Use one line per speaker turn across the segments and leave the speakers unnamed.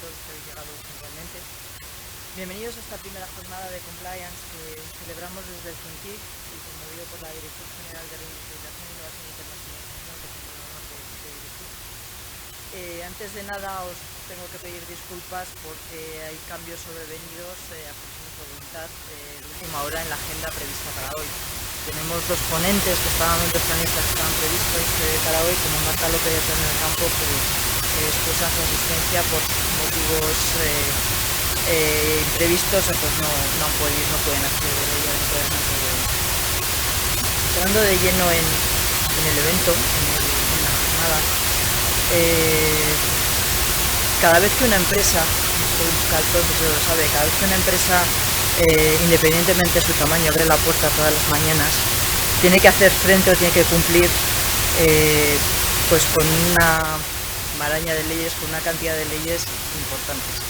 todos los que habéis llegado puntualmente. Bienvenidos a esta primera jornada de compliance que celebramos desde el CINTIC y promovido por la Dirección General de Reindustrialización e Innovación e Internacionalización, que tengo el honor de dirigir. Antes de nada os tengo que pedir disculpas porque hay cambios sobrevenidos a nuestra voluntad de última hora en la agenda prevista para hoy. Tenemos dos ponentes que estaban en planistas que estaban previstos para hoy, como Marta López de en el campo, que excusan su asistencia por motivos imprevistos, pues no pueden acceder a ella, no pueden acceder. Entrando de lleno en el evento, en la jornada, cada vez que una empresa, todo el mundo lo sabe, cada vez que una empresa, independientemente de su tamaño, abre la puerta todas las mañanas, tiene que hacer frente o tiene que cumplir pues con una maraña de leyes, con una cantidad de leyes importantes.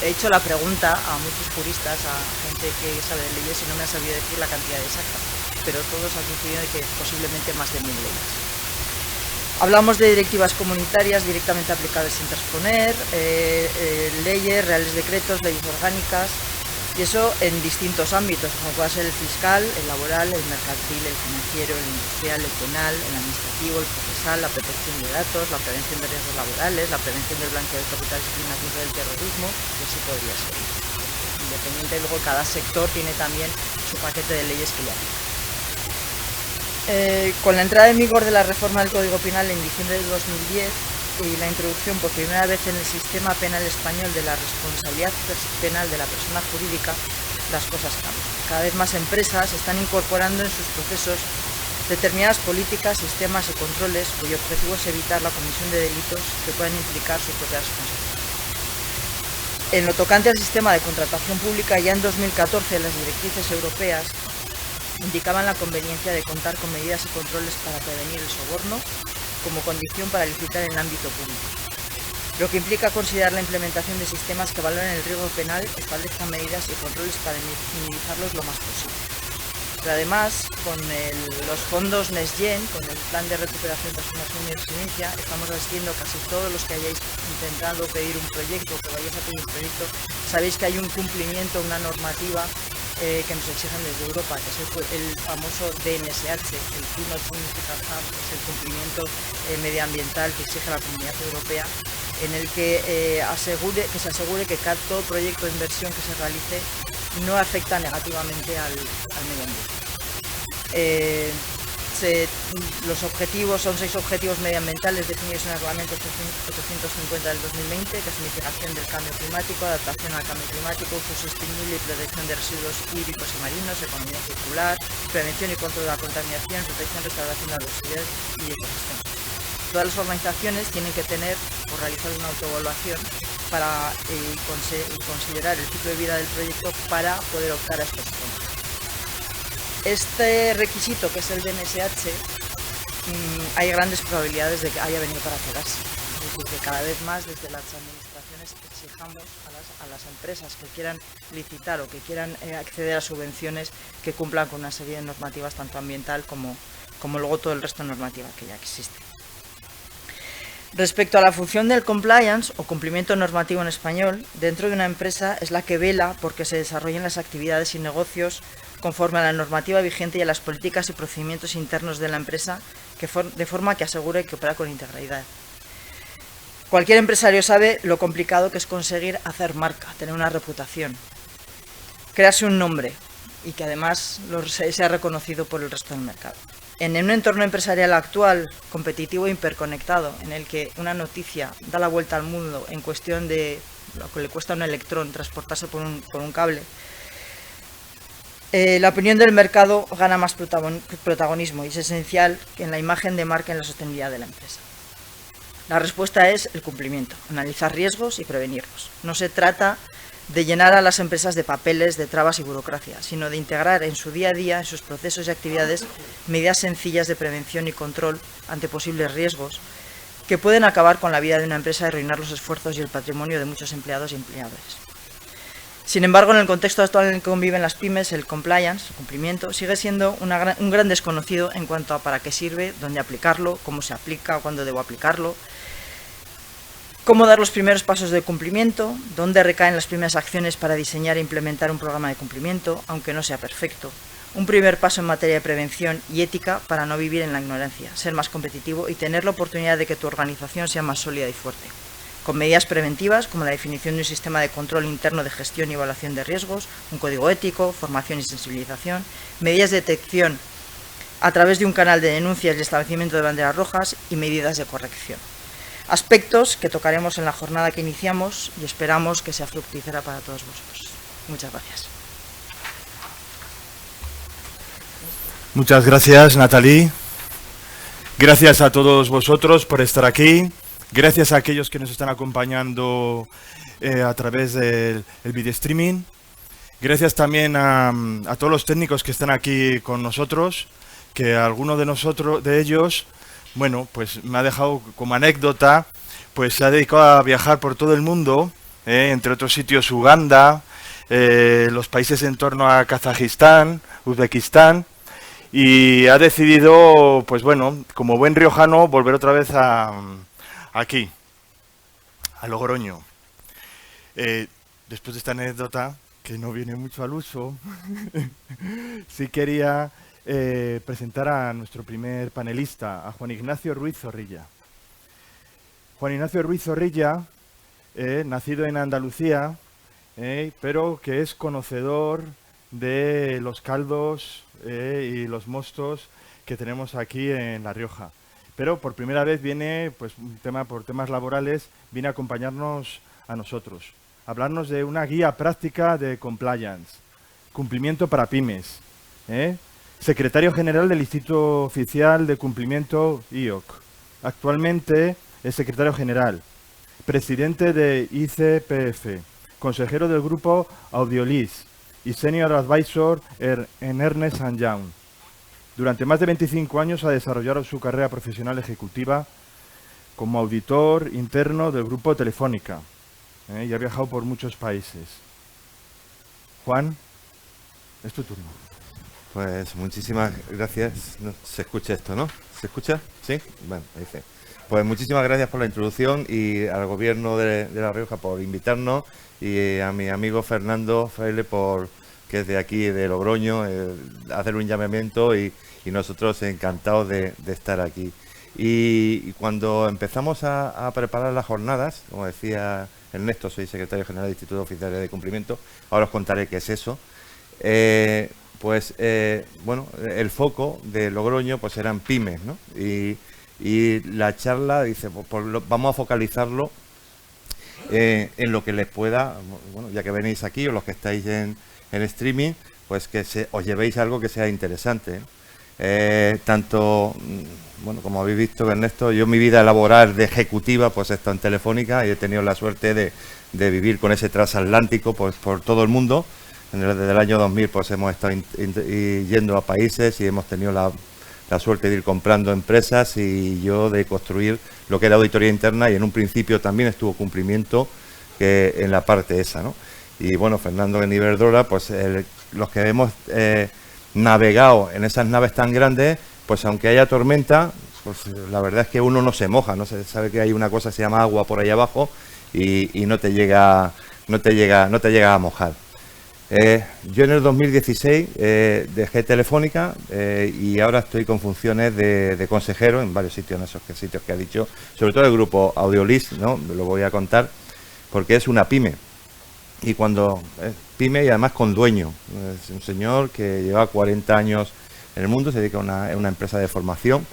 He hecho la pregunta a muchos juristas, a gente que sabe de leyes, y no me ha sabido decir la cantidad exacta, pero todos han coincidido de que posiblemente más de 1000 leyes. Hablamos de directivas comunitarias directamente aplicables sin transponer, leyes, reales decretos, leyes orgánicas, y eso en distintos ámbitos, como puede ser el fiscal, el laboral, el mercantil, el financiero, el industrial, el penal, el administrativo, el procesal, la protección de datos, la prevención de riesgos laborales, la prevención del blanqueo de capitales y financiación del terrorismo, y así podría ser. Independiente, luego cada sector tiene también su paquete de leyes que le aplica. Con la entrada en vigor de la reforma del Código Penal en diciembre de 2010 y la introducción por primera vez en el sistema penal español de la responsabilidad penal de la persona jurídica, las cosas cambian. Cada vez más empresas están incorporando en sus procesos determinadas políticas, sistemas y controles cuyo objetivo es evitar la comisión de delitos que puedan implicar su propia responsabilidad. En lo tocante al sistema de contratación pública, ya en 2014 las directrices europeas indicaban la conveniencia de contar con medidas y controles para prevenir el soborno como condición para licitar en el ámbito público, lo que implica considerar la implementación de sistemas que valoren el riesgo penal, establezcan medidas y controles para minimizarlos lo más posible. Pero además, con los fondos NextGen, con el plan de recuperación, transformación y resiliencia, estamos asistiendo casi todos los que hayáis intentado pedir un proyecto, que vayáis a pedir un proyecto, sabéis que hay un cumplimiento, una normativa que nos exigen desde Europa, que es el famoso DNSH, el Do Not Significant Harm, es el cumplimiento medioambiental que exige la Comunidad Europea, en el que se asegure que todo proyecto de inversión que se realice no afecta negativamente al medio ambiente. Los objetivos son 6 objetivos medioambientales definidos en el Reglamento 850 del 2020, que es mitigación del cambio climático, adaptación al cambio climático, uso sostenible y protección de residuos hídricos y marinos, economía circular, prevención y control de la contaminación, protección y restauración de la biodiversidad y ecosistemas. Todas las organizaciones tienen que tener o realizar una autoevaluación para considerar el ciclo de vida del proyecto para poder optar a estos fondos. Este requisito, que es el DNSH, hay grandes probabilidades de que haya venido para quedarse. Es decir, que cada vez más desde las administraciones exijamos a las empresas que quieran licitar o que quieran acceder a subvenciones que cumplan con una serie de normativas tanto ambiental como luego todo el resto de normativa que ya existe. Respecto a la función del compliance o cumplimiento normativo en español, dentro de una empresa es la que vela porque se desarrollen las actividades y negocios conforme a la normativa vigente y a las políticas y procedimientos internos de la empresa, de forma que asegure que opera con integridad. Cualquier empresario sabe lo complicado que es conseguir hacer marca, tener una reputación, crearse un nombre y que además sea reconocido por el resto del mercado. En un entorno empresarial actual, competitivo e hiperconectado, en el que una noticia da la vuelta al mundo en cuestión de lo que le cuesta a un electrón transportarse por un cable, la opinión del mercado gana más protagonismo y es esencial que en la imagen de marca en la sostenibilidad de la empresa. La respuesta es el cumplimiento, analizar riesgos y prevenirlos. No se trata de llenar a las empresas de papeles, de trabas y burocracia, sino de integrar en su día a día, en sus procesos y actividades, medidas sencillas de prevención y control ante posibles riesgos que pueden acabar con la vida de una empresa y arruinar los esfuerzos y el patrimonio de muchos empleados y empleadores. Sin embargo, en el contexto actual en el que conviven las pymes, el compliance, el cumplimiento, sigue siendo un gran desconocido en cuanto a para qué sirve, dónde aplicarlo, cómo se aplica, cuándo debo aplicarlo. cómo dar los primeros pasos de cumplimiento, dónde recaen las primeras acciones para diseñar e implementar un programa de cumplimiento, aunque no sea perfecto, un primer paso en materia de prevención y ética para no vivir en la ignorancia, ser más competitivo y tener la oportunidad de que tu organización sea más sólida y fuerte, con medidas preventivas como la definición de un sistema de control interno de gestión y evaluación de riesgos, un código ético, formación y sensibilización, medidas de detección a través de un canal de denuncias y establecimiento de banderas rojas y medidas de corrección. Aspectos que tocaremos en la jornada que iniciamos y esperamos que sea fructífera para todos vosotros. Muchas gracias.
Muchas gracias, Nathalie. Gracias a todos vosotros por estar aquí. Gracias a aquellos que nos están acompañando a través del video streaming. Gracias también a todos los técnicos que están aquí con nosotros, que alguno de ellos, bueno, pues me ha dejado como anécdota, pues se ha dedicado a viajar por todo el mundo, entre otros sitios Uganda, los países en torno a Kazajistán, Uzbekistán, y ha decidido, pues bueno, como buen riojano, volver otra vez aquí, a Logroño. Después de esta anécdota, que no viene mucho al uso, sí quería presentar a nuestro primer panelista, a Juan Ignacio Ruiz Zorrilla. Juan Ignacio Ruiz Zorrilla, nacido en Andalucía, pero que es conocedor de los caldos y los mostos que tenemos aquí en La Rioja. Pero por primera vez viene, pues por temas laborales, viene a acompañarnos a nosotros, a hablarnos de una guía práctica de compliance, cumplimiento para pymes, secretario general del Instituto Oficial de Cumplimiento IOC. Actualmente es secretario general, presidente de ICPF, consejero del grupo Audiolis y Senior Advisor en Ernst & Young. Durante más de 25 años ha desarrollado su carrera profesional ejecutiva como auditor interno del grupo Telefónica y ha viajado por muchos países. Juan, es tu turno.
Pues muchísimas gracias. No, se escucha esto, ¿no? ¿Se escucha? ¿Sí? Bueno, ahí dice. Pues muchísimas gracias por la introducción y al Gobierno de La Rioja por invitarnos y a mi amigo Fernando Fraile que es de aquí, de Logroño, hacer un llamamiento y nosotros encantados de estar aquí. Y cuando empezamos a preparar las jornadas, como decía Ernesto, soy secretario general del Instituto Oficial de Cumplimiento, ahora os contaré qué es eso. Bueno, el foco de Logroño pues eran pymes, ¿no? Y la charla dice, vamos a focalizarlo en lo que les pueda, bueno, ya que venís aquí o los que estáis en streaming, pues que os llevéis algo que sea interesante. Tanto, bueno, como habéis visto, Ernesto, yo mi vida laboral de ejecutiva pues he estado en Telefónica y he tenido la suerte de vivir con ese transatlántico pues por todo el mundo. Desde el año 2000 pues hemos estado yendo a países y hemos tenido la suerte de ir comprando empresas y yo de construir lo que era auditoría interna y en un principio también estuvo cumplimiento que en la parte esa, ¿no? Y bueno, Fernando en Iberdrola, pues los que hemos navegado en esas naves tan grandes, pues aunque haya tormenta, pues la verdad es que uno no se moja, no se sabe que hay una cosa que se llama agua por ahí abajo y no te llega a mojar. Yo en el 2016 dejé Telefónica y ahora estoy con funciones de consejero en varios sitios, en esos sitios que ha dicho, sobre todo el grupo Audiolis, ¿no? Lo voy a contar, porque es una pyme. Y cuando es pyme y además con dueño, es un señor que lleva 40 años en el mundo, se dedica a una empresa de formación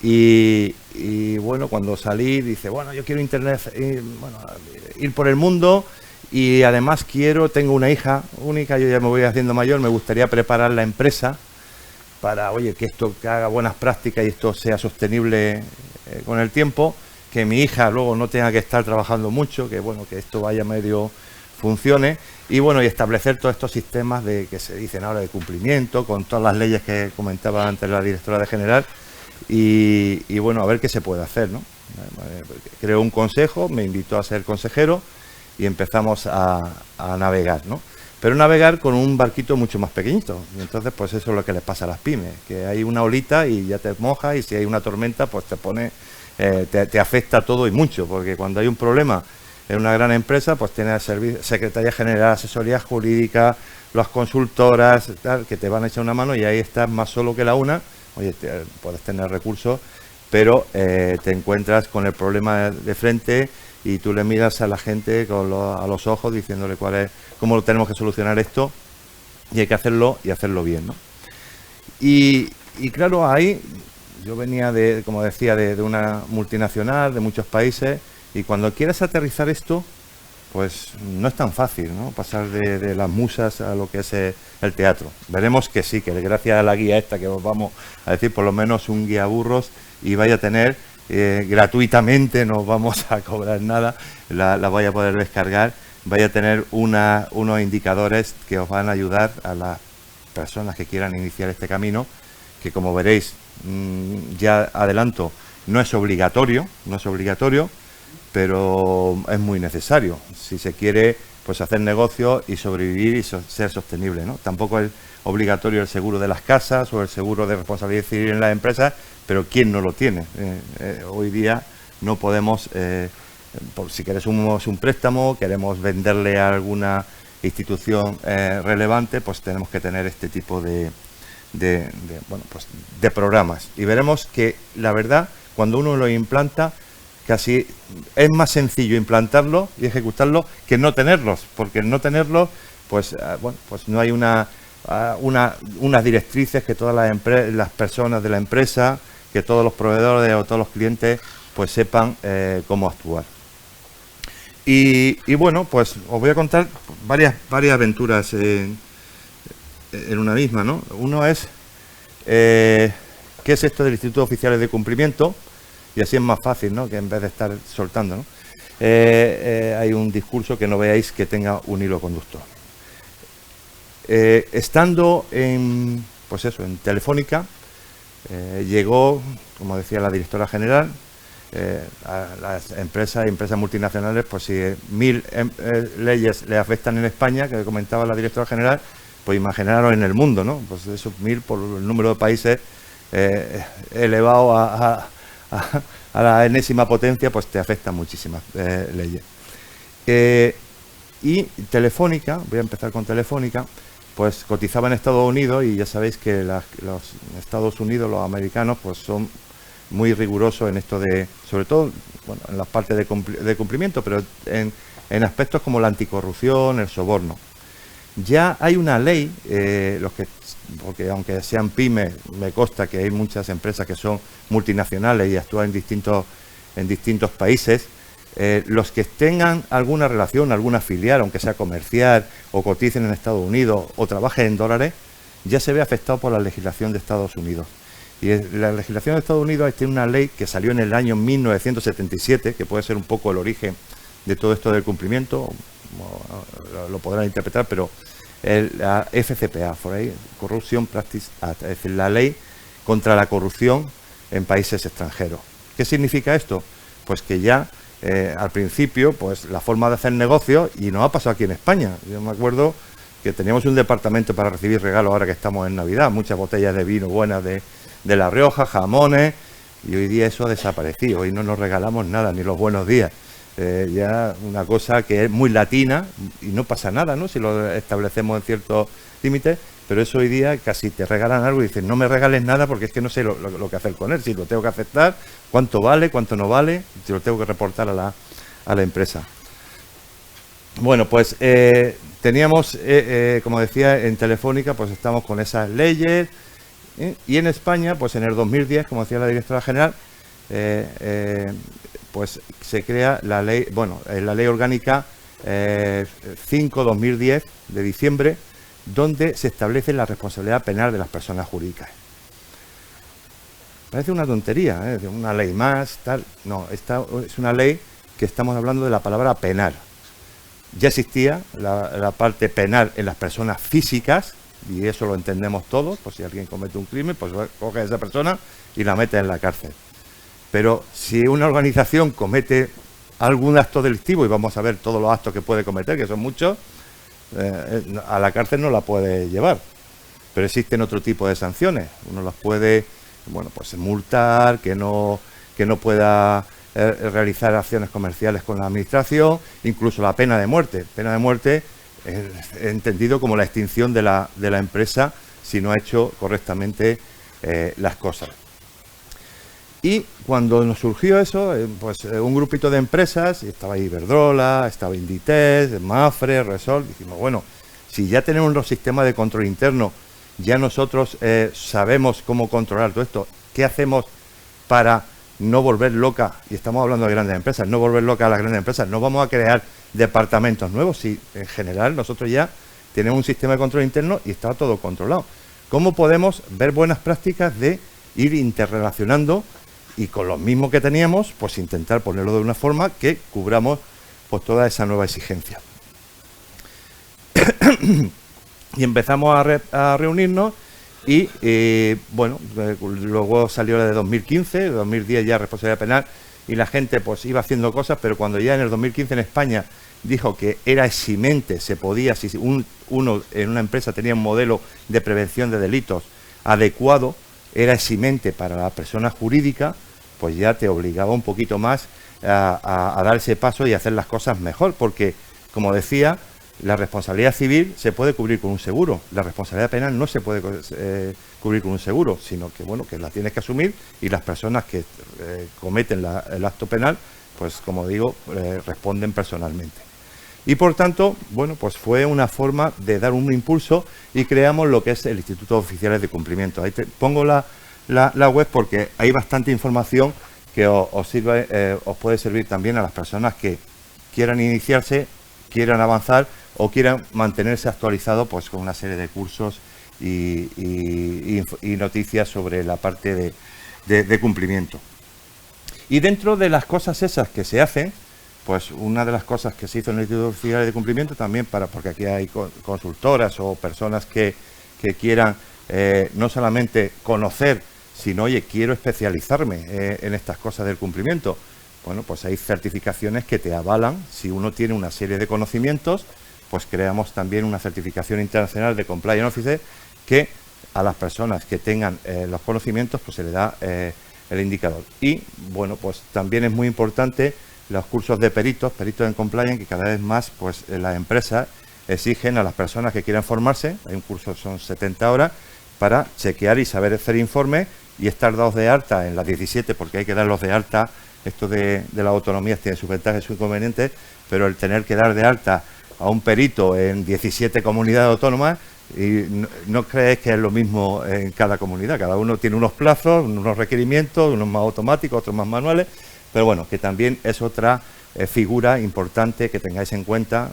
y bueno, cuando salí dice, bueno, yo quiero ir por el mundo. Y además tengo una hija única, yo ya me voy haciendo mayor, me gustaría preparar la empresa para, oye, que haga buenas prácticas y esto sea sostenible con el tiempo, que mi hija luego no tenga que estar trabajando mucho, que bueno, que esto vaya medio funcione y bueno, y establecer todos estos sistemas que se dicen ahora de cumplimiento, con todas las leyes que comentaba antes la directora de General y bueno, a ver qué se puede hacer, ¿no? Creó un consejo, me invitó a ser consejero y empezamos a navegar, ¿no? Pero navegar con un barquito mucho más pequeñito. Y entonces, pues eso es lo que les pasa a las pymes, que hay una olita y ya te mojas y si hay una tormenta, pues te pone te afecta todo y mucho, porque cuando hay un problema en una gran empresa, pues tienes Secretaría General, asesoría jurídica, las consultoras, tal, que te van a echar una mano y ahí estás más solo que la una. Oye, puedes tener recursos, pero te encuentras con el problema de frente y tú le miras a la gente a los ojos diciéndole cómo tenemos que solucionar esto, y hay que hacerlo y hacerlo bien, ¿no? Y claro, ahí yo venía como decía, de una multinacional, de muchos países, y cuando quieres aterrizar esto, pues no es tan fácil, ¿no? Pasar de las musas a lo que es el teatro. Veremos que sí, que gracias a la guía esta que os vamos a decir, por lo menos un guía burros, y vaya a tener gratuitamente, no vamos a cobrar nada, la vaya a poder descargar, vaya a tener unos indicadores que os van a ayudar a las personas que quieran iniciar este camino, que como veréis, ya adelanto, no es obligatorio, pero es muy necesario si se quiere pues hacer negocio y sobrevivir y ser sostenible, ¿no? Tampoco es obligatorio el seguro de las casas o el seguro de responsabilidad civil en las empresas, pero ¿quién no lo tiene? Hoy día no podemos, si queremos un préstamo, queremos venderle a alguna institución relevante, pues tenemos que tener este tipo de programas. Y veremos que la verdad, cuando uno lo implanta, casi es más sencillo implantarlo y ejecutarlo que no tenerlos, porque el no tenerlos, pues no hay unas directrices que todas las personas de la empresa, que todos los proveedores o todos los clientes pues sepan cómo actuar. Y bueno, pues os voy a contar varias aventuras en una misma, ¿no? Uno es ¿qué es esto del Instituto Oficiales de Cumplimiento? Y así es más fácil, ¿no? Que en vez de estar soltando, ¿no? Hay un discurso que no veáis que tenga un hilo conductor. Estando en Telefónica, llegó, como decía la directora general, a las empresas multinacionales, pues si 1000 leyes le afectan en España, que comentaba la directora general, pues imaginaros en el mundo, ¿no? Pues esos 1000 por el número de países elevado a la enésima potencia, pues te afectan muchísimas leyes. Y Telefónica, voy a empezar con Telefónica, pues cotizaba en Estados Unidos, y ya sabéis que los Estados Unidos, los americanos, pues son muy rigurosos en esto de, sobre todo, en las partes de cumplimiento, pero en aspectos como la anticorrupción, el soborno. Ya hay una ley, porque aunque sean pymes, me consta que hay muchas empresas que son multinacionales y actúan en distintos países. Los que tengan alguna relación, alguna filial, aunque sea comercial, o coticen en Estados Unidos o trabajen en dólares, ya se ve afectado por la legislación de Estados Unidos. Y la legislación de Estados Unidos tiene una ley que salió en el año 1977, que puede ser un poco el origen de todo esto del cumplimiento, lo podrán interpretar, pero la FCPA, Corruption Practice Act, es decir, la ley contra la corrupción en países extranjeros. ¿Qué significa esto? Pues que ya al principio, pues la forma de hacer negocios, y nos ha pasado aquí en España. Yo me acuerdo que teníamos un departamento para recibir regalos ahora que estamos en Navidad, muchas botellas de vino buenas de La Rioja, jamones, y hoy día eso ha desaparecido. Hoy no nos regalamos nada, ni los buenos días. Ya una cosa que es muy latina y no pasa nada, ¿no? Si lo establecemos en ciertos límites, pero eso hoy día casi te regalan algo y dicen, no me regales nada porque es que no sé lo que hacer con él, si lo tengo que aceptar, cuánto vale, cuánto no vale, si lo tengo que reportar a la empresa. Bueno, pues teníamos, como decía, en Telefónica, pues estamos con esas leyes, y en España, pues en el 2010, como decía la directora general, pues se crea la ley, la ley orgánica 5/2010 de diciembre, donde se establece la responsabilidad penal de las personas jurídicas. Parece una tontería, una ley más, tal. No, esta es una ley que estamos hablando de la palabra penal. Ya existía la parte penal en las personas físicas, y eso lo entendemos todos, pues si alguien comete un crimen, pues coge a esa persona y la mete en la cárcel. Pero si una organización comete algún acto delictivo, y vamos a ver todos los actos que puede cometer, que son muchos, a la cárcel no la puede llevar. Pero existen otro tipo de sanciones. Uno las puede, pues multar, que no que no pueda realizar acciones comerciales con la administración, incluso la pena de muerte. Pena de muerte entendido como la extinción de la empresa si no ha hecho correctamente las cosas. Y cuando nos surgió eso, pues un grupito de empresas, estaba ahí Iberdrola, estaba Inditex, Mapfre, Repsol, dijimos, bueno, si ya tenemos los sistemas de control interno, ya nosotros sabemos cómo controlar todo esto, ¿qué hacemos para no volver loca? Y estamos hablando de grandes empresas, no volver loca a las grandes empresas, no vamos a crear departamentos nuevos, si en general nosotros ya tenemos un sistema de control interno y está todo controlado. ¿Cómo podemos ver buenas prácticas de ir interrelacionando y con los mismos que teníamos, pues intentar ponerlo de una forma que cubramos pues toda esa nueva exigencia? Y empezamos a reunirnos y bueno, luego salió la de 2015, 2010 ya responsabilidad penal y la gente pues iba haciendo cosas, pero cuando ya en el 2015 en España dijo que era eximente, se podía, si uno en una empresa tenía un modelo de prevención de delitos adecuado, era eximente para la persona jurídica, pues ya te obligaba un poquito más a dar ese paso y hacer las cosas mejor, porque, como decía, la responsabilidad civil se puede cubrir con un seguro, la responsabilidad penal no se puede cubrir con un seguro, sino que, bueno, que la tienes que asumir y las personas que cometen el acto penal, pues, como digo, responden personalmente. Y por tanto, bueno, pues fue una forma de dar un impulso y creamos lo que es el Instituto de Oficiales de Cumplimiento. Ahí pongo la web porque hay bastante información que os puede servir también a las personas que quieran iniciarse, quieran avanzar o quieran mantenerse actualizados pues con una serie de cursos y noticias sobre la parte de cumplimiento. Y dentro de las cosas esas que se hacen, pues una de las cosas que se hizo en el Instituto Oficial de Cumplimiento también, porque aquí hay consultoras o personas que quieran no solamente conocer, sino, oye, quiero especializarme en estas cosas del cumplimiento. Bueno, pues hay certificaciones que te avalan. Si uno tiene una serie de conocimientos, pues creamos también una certificación internacional de Compliance Officer que a las personas que tengan los conocimientos, pues se le da el indicador. Y, bueno, pues también es muy importante los cursos de peritos en compliance, que cada vez más pues las empresas exigen a las personas que quieran formarse. Hay un curso, son 70 horas, para chequear y saber hacer informes y estar dados de alta en las 17, porque hay que darlos de alta. Esto de las autonomías tiene sus ventajas y sus inconvenientes, pero el tener que dar de alta a un perito en 17 comunidades autónomas, y no crees que es lo mismo en cada comunidad. Cada uno tiene unos plazos, unos requerimientos, unos más automáticos, otros más manuales. Pero bueno, que también es otra figura importante que tengáis en cuenta,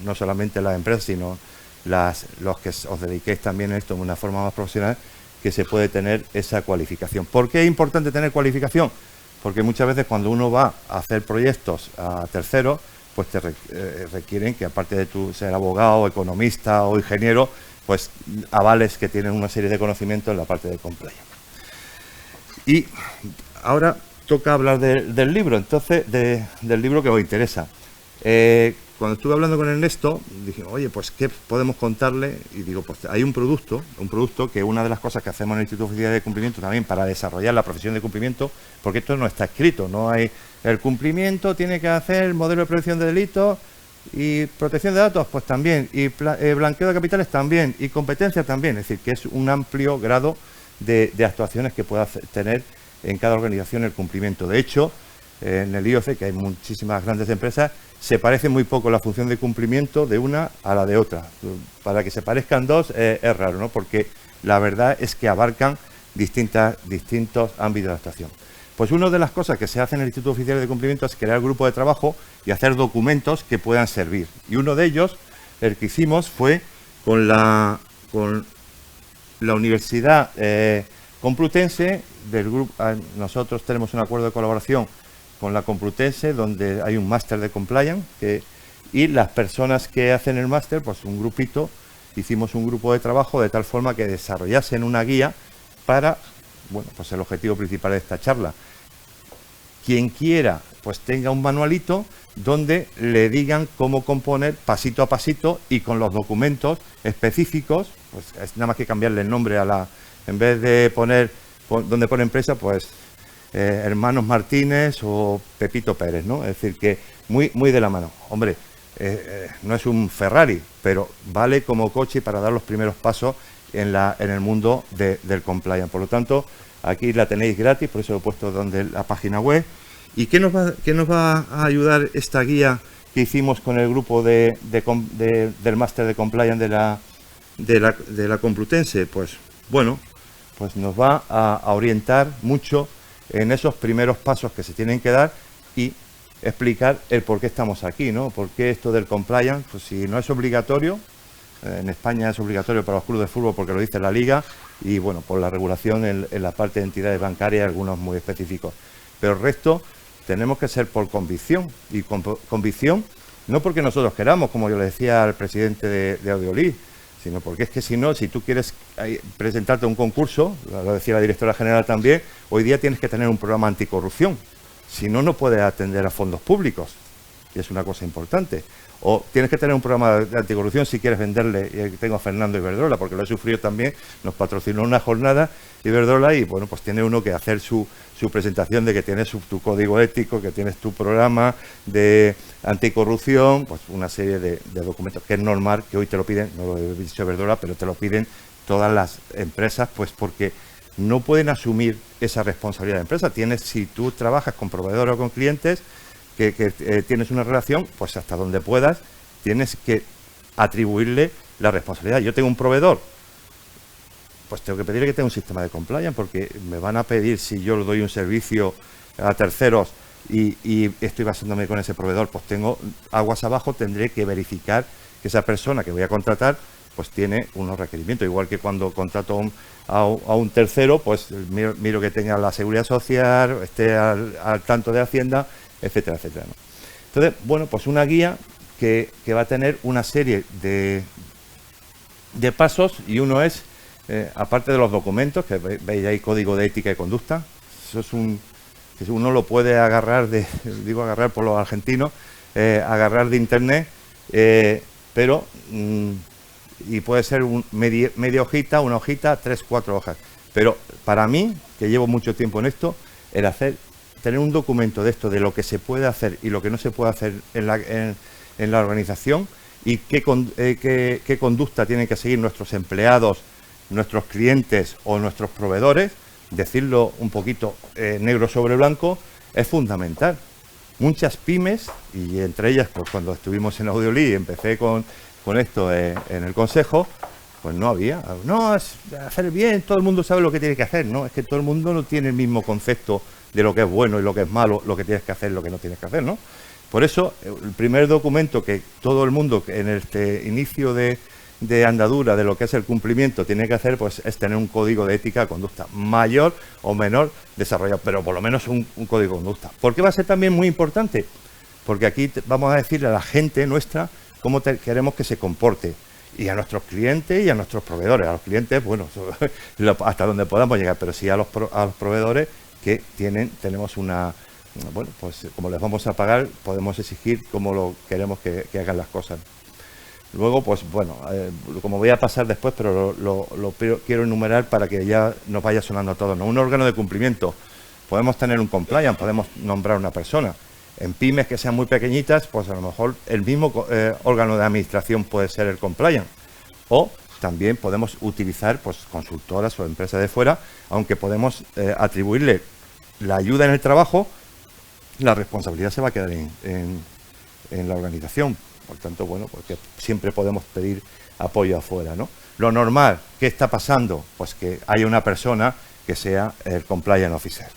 no solamente las empresas, sino los que os dediquéis también a esto de una forma más profesional, que se puede tener esa cualificación. ¿Por qué es importante tener cualificación? Porque muchas veces cuando uno va a hacer proyectos a terceros, pues te requieren que, aparte de tú ser abogado, economista o ingeniero, pues avales que tienen una serie de conocimientos en la parte de compliance. Y ahora toca hablar del libro, entonces, del libro que os interesa. Cuando estuve hablando con Ernesto, dije, oye, pues, ¿qué podemos contarle? Y digo, pues, hay un producto que una de las cosas que hacemos en el Instituto Oficial de Cumplimiento también para desarrollar la profesión de cumplimiento, porque esto no está escrito, no hay el cumplimiento, tiene que hacer el modelo de prevención de delitos y protección de datos, pues también, y blanqueo de capitales también, y competencia también, es decir, que es un amplio grado de actuaciones que pueda tener en cada organización el cumplimiento. De hecho, en el IOC, que hay muchísimas grandes empresas, se parece muy poco la función de cumplimiento de una a la de otra. Para que se parezcan dos es raro, ¿no? Porque la verdad es que abarcan distintos ámbitos de actuación. Pues una de las cosas que se hace en el Instituto Oficial de Cumplimiento es crear grupo de trabajo y hacer documentos que puedan servir. Y uno de ellos, el que hicimos, fue con la Universidad Complutense del grupo. Nosotros tenemos un acuerdo de colaboración con la Complutense, donde hay un máster de compliance, y las personas que hacen el máster, pues un grupito, hicimos un grupo de trabajo de tal forma que desarrollasen una guía para, bueno, pues el objetivo principal de esta charla. Quien quiera, pues tenga un manualito donde le digan cómo componer pasito a pasito y con los documentos específicos, pues es nada más que cambiarle el nombre a en vez de poner donde pone empresa, pues hermanos Martínez o Pepito Pérez, ¿no? Es decir, que muy de la mano. Hombre, no es un Ferrari, pero vale como coche para dar los primeros pasos en el mundo del compliance. Por lo tanto, aquí la tenéis gratis, por eso lo he puesto donde la página web. ¿Y qué nos va a ayudar esta guía que hicimos con el grupo del máster de compliance de la Complutense? Pues bueno, pues nos va a orientar mucho en esos primeros pasos que se tienen que dar y explicar el por qué estamos aquí, ¿no? ¿Por qué esto del compliance? Pues si no es obligatorio, en España es obligatorio para los clubes de fútbol porque lo dice la Liga y bueno, por la regulación en la parte de entidades bancarias, algunos muy específicos. Pero el resto tenemos que ser por convicción y convicción no porque nosotros queramos, como yo le decía al presidente de Audiolí, sino porque es que si no, si tú quieres presentarte a un concurso, lo decía la directora general también, hoy día tienes que tener un programa anticorrupción. Si no, no puedes atender a fondos públicos, y es una cosa importante. O tienes que tener un programa de anticorrupción si quieres venderle, y aquí tengo a Fernando Iberdrola, porque lo he sufrido también, nos patrocinó una jornada Iberdrola y bueno, pues tiene uno que hacer su presentación de que tienes tu código ético, que tienes tu programa de anticorrupción, pues una serie de documentos que es normal que hoy te lo piden, no lo he dicho Iberdrola, pero te lo piden todas las empresas, pues porque no pueden asumir esa responsabilidad de empresa. Si tú trabajas con proveedores o con clientes, que tienes una relación, pues hasta donde puedas, tienes que atribuirle la responsabilidad. Yo tengo un proveedor, pues tengo que pedirle que tenga un sistema de compliance, porque me van a pedir, si yo le doy un servicio a terceros y estoy basándome con ese proveedor, pues tengo aguas abajo, tendré que verificar que esa persona que voy a contratar pues tiene unos requerimientos, igual que cuando contrato a un tercero, pues miro que tenga la seguridad social, esté al tanto de Hacienda, etcétera, etcétera, ¿no? Entonces, bueno, pues una guía que va a tener una serie de pasos, y uno es, aparte de los documentos, que veis ahí código de ética y conducta, eso es que uno lo puede agarrar agarrar por los argentinos, agarrar de internet, pero y puede ser media hojita, una hojita, 3, 4 hojas. Pero para mí, que llevo mucho tiempo en esto, tener un documento de esto, de lo que se puede hacer y lo que no se puede hacer en la organización y qué conducta tienen que seguir nuestros empleados, nuestros clientes o nuestros proveedores, decirlo un poquito negro sobre blanco, es fundamental. Muchas pymes, y entre ellas, pues cuando estuvimos en Audiolí y empecé con esto en el consejo, pues no había. No, es hacer bien, todo el mundo sabe lo que tiene que hacer. No, es que todo el mundo no tiene el mismo concepto de lo que es bueno y lo que es malo, lo que tienes que hacer y lo que no tienes que hacer, ¿no? Por eso, el primer documento que todo el mundo en este inicio de andadura de lo que es el cumplimiento tiene que hacer, pues es tener un código de ética de conducta mayor o menor desarrollado, pero por lo menos un código de conducta. ¿Por qué va a ser también muy importante? Porque aquí vamos a decirle a la gente nuestra cómo queremos que se comporte, y a nuestros clientes y a nuestros proveedores. A los clientes, bueno, hasta donde podamos llegar, pero sí a los proveedores que tenemos bueno, pues como les vamos a pagar, podemos exigir cómo lo queremos que hagan las cosas. Luego, pues bueno, como voy a pasar después, pero lo quiero enumerar para que ya nos vaya sonando a todos, ¿no? Un órgano de cumplimiento. Podemos tener un compliance, podemos nombrar una persona. En pymes que sean muy pequeñitas, pues a lo mejor el mismo órgano de administración puede ser el compliance. O también podemos utilizar pues consultoras o empresas de fuera, aunque podemos atribuirle la ayuda en el trabajo, la responsabilidad se va a quedar en la organización. Por tanto, bueno, porque siempre podemos pedir apoyo afuera, ¿no? Lo normal, ¿qué está pasando? Pues que haya una persona que sea el compliance officer.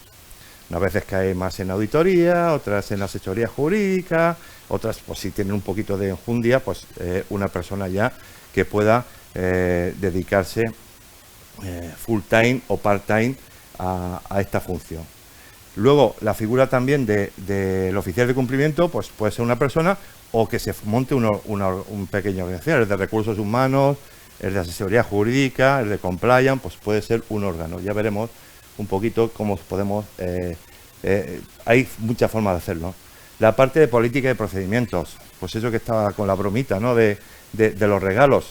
Unas veces cae más en auditoría, otras en asesoría jurídica, otras, pues si tienen un poquito de enjundia, pues una persona ya que pueda dedicarse full time o part time a esta función. Luego, la figura también del oficial de cumplimiento, pues puede ser una persona o que se monte un pequeño organización, el de recursos humanos, el de asesoría jurídica, el de compliance, pues puede ser un órgano. Ya veremos un poquito cómo podemos... hay muchas formas de hacerlo. La parte de política y procedimientos, pues eso que estaba con la bromita, ¿no? de los regalos.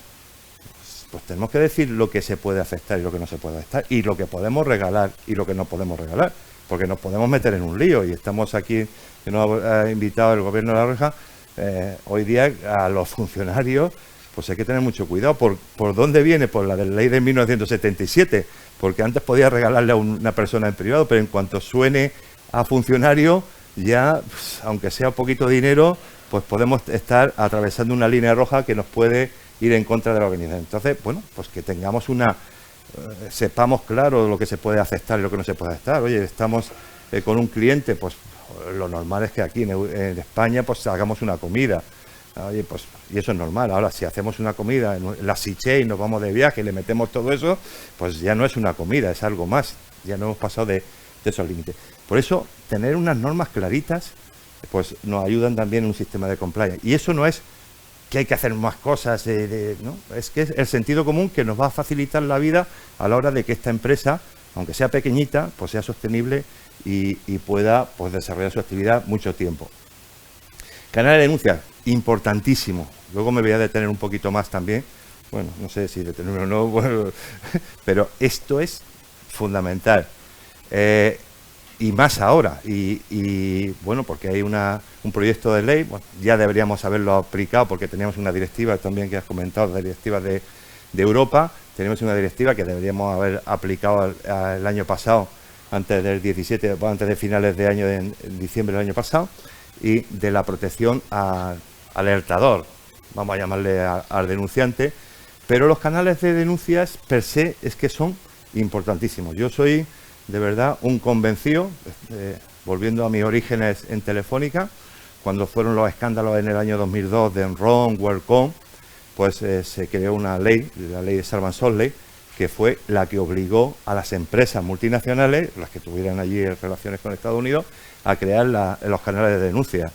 Pues tenemos que decir lo que se puede aceptar y lo que no se puede aceptar, y lo que podemos regalar y lo que no podemos regalar. porque nos podemos meter en un lío y estamos aquí, que nos ha invitado el Gobierno de La Rioja, hoy día a los funcionarios pues hay que tener mucho cuidado. ¿Por dónde viene? Por la ley de 1977, porque antes podía regalarle a una persona en privado, pero en cuanto suene a funcionario, ya, pues, aunque sea poquito dinero, pues podemos estar atravesando una línea roja que nos puede ir en contra de la organización. Entonces, bueno, pues que tengamos sepamos claro lo que se puede aceptar y lo que no se puede aceptar. Oye, estamos con un cliente, pues lo normal es que aquí en España pues hagamos una comida. Oye, pues, y eso es normal. Ahora, si hacemos una comida en la Siche y nos vamos de viaje y le metemos todo eso, pues ya no es una comida, es algo más. Ya no hemos pasado de esos límites. Por eso, tener unas normas claritas, pues nos ayudan también en un sistema de compliance. Y eso no es que hay que hacer más cosas, ¿no? Es que es el sentido común que nos va a facilitar la vida a la hora de que esta empresa, aunque sea pequeñita, pues sea sostenible y pueda pues desarrollar su actividad mucho tiempo. Canal de denuncia, importantísimo. Luego me voy a detener un poquito más también. Bueno, no sé si detenerme o no, bueno, pero esto es fundamental. Y más ahora. Y bueno, porque hay un proyecto de ley, bueno, ya deberíamos haberlo aplicado porque teníamos una directiva también que has comentado, la directiva de Europa. Tenemos una directiva que deberíamos haber aplicado el año pasado, antes del 17, antes de finales de año, en diciembre del año pasado, y de la protección al alertador, vamos a llamarle al denunciante, pero los canales de denuncias per se es que son importantísimos. Yo soy de verdad un convencido, volviendo a mis orígenes en Telefónica, cuando fueron los escándalos en el año 2002 de Enron, WorldCom, pues se creó una ley, la ley de Sarbanes-Oxley, que fue la que obligó a las empresas multinacionales, las que tuvieran allí relaciones con Estados Unidos, a crear los canales de denuncia.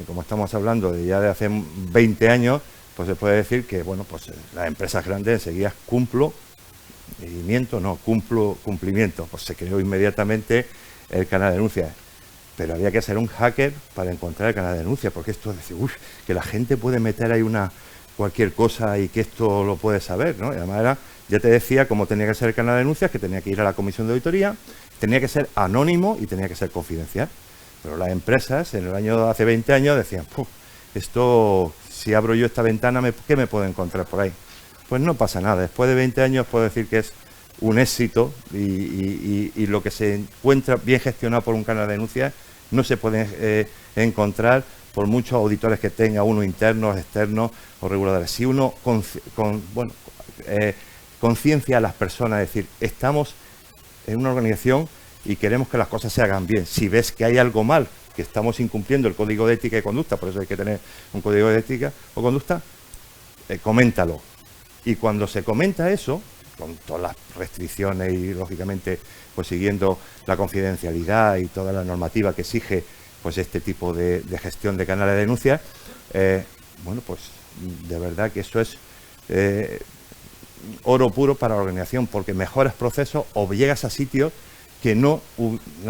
Como estamos hablando de ya de hace 20 años, pues se puede decir que, bueno, pues las empresas grandes enseguida cumplo, cumplimiento. Pues se creó inmediatamente el canal de denuncia. Pero había que ser un hacker para encontrar el canal de denuncia, porque esto es decir, que la gente puede meter ahí cualquier cosa y que esto lo puede saber, ¿no? Y además ya te decía cómo tenía que ser el canal de denuncias, que tenía que ir a la comisión de auditoría, tenía que ser anónimo y tenía que ser confidencial. Pero las empresas, en el año hace 20 años, decían, esto, si abro yo esta ventana, ¿qué me puedo encontrar por ahí? Pues no pasa nada. Después de 20 años puedo decir que es un éxito y lo que se encuentra bien gestionado por un canal de denuncias no se puede encontrar por muchos auditores que tenga uno, internos, externos o reguladores. Si uno conciencia a las personas, es decir, estamos en una organización y queremos que las cosas se hagan bien. Si ves que hay algo mal, que estamos incumpliendo el código de ética y conducta, por eso hay que tener un código de ética o conducta, coméntalo. Y cuando se comenta eso, con todas las restricciones y, lógicamente, pues siguiendo la confidencialidad y toda la normativa que exige pues este tipo de gestión de canales de denuncia, bueno, pues de verdad que eso es oro puro para la organización, porque mejoras procesos o llegas a sitios que no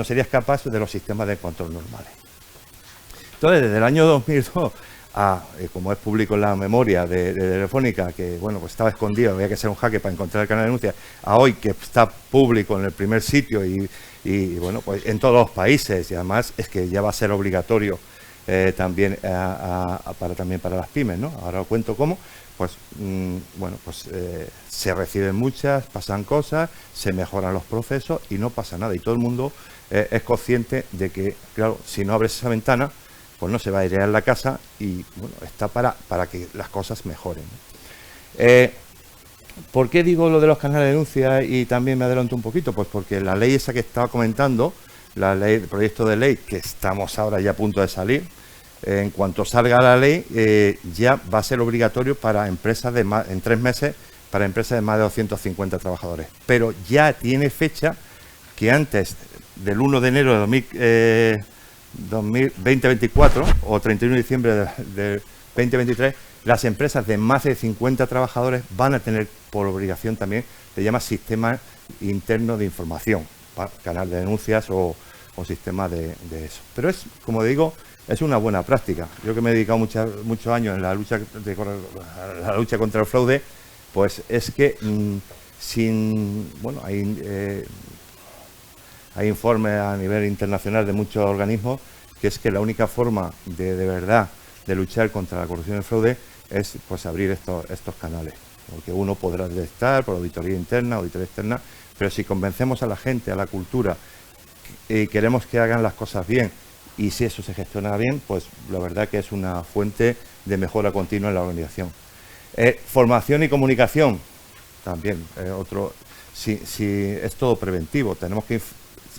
serías capaz de los sistemas de control normales. Entonces, desde el año 2002 como es público en la memoria de Telefónica, que bueno, pues estaba escondido, había que ser un hacker para encontrar el canal de denuncia, a hoy que está público en el primer sitio y bueno, pues en todos los países, y además es que ya va a ser obligatorio también para las pymes, ¿no? Ahora os cuento cómo. Pues bueno, pues se reciben muchas, pasan cosas, se mejoran los procesos y no pasa nada. Y todo el mundo es consciente de que, claro, si no abres esa ventana, pues no se va a airear la casa y, bueno, está para que las cosas mejoren. ¿Por qué digo lo de los canales de denuncia y también me adelanto un poquito? Pues porque la ley esa que estaba comentando, el proyecto de ley que estamos ahora ya a punto de salir, en cuanto salga la ley, ya va a ser obligatorio para empresas en 3 meses, para empresas de más de 250 trabajadores. Pero ya tiene fecha que antes del 1 de enero de 2024 o 31 de diciembre de 2023, las empresas de más de 50 trabajadores van a tener por obligación también, se llama sistema interno de información, canal de denuncias o sistema de eso. Pero es, como digo, es una buena práctica. Yo que me he dedicado muchos años en la lucha contra el fraude, pues es que hay informes a nivel internacional de muchos organismos, que es que la única forma de verdad de luchar contra la corrupción y el fraude es pues abrir estos canales. Porque uno podrá detectar por auditoría interna, auditoría externa, pero si convencemos a la gente, a la cultura, y queremos que hagan las cosas bien, y si eso se gestiona bien, pues la verdad que es una fuente de mejora continua en la organización. Formación y comunicación, también, si es todo preventivo, tenemos que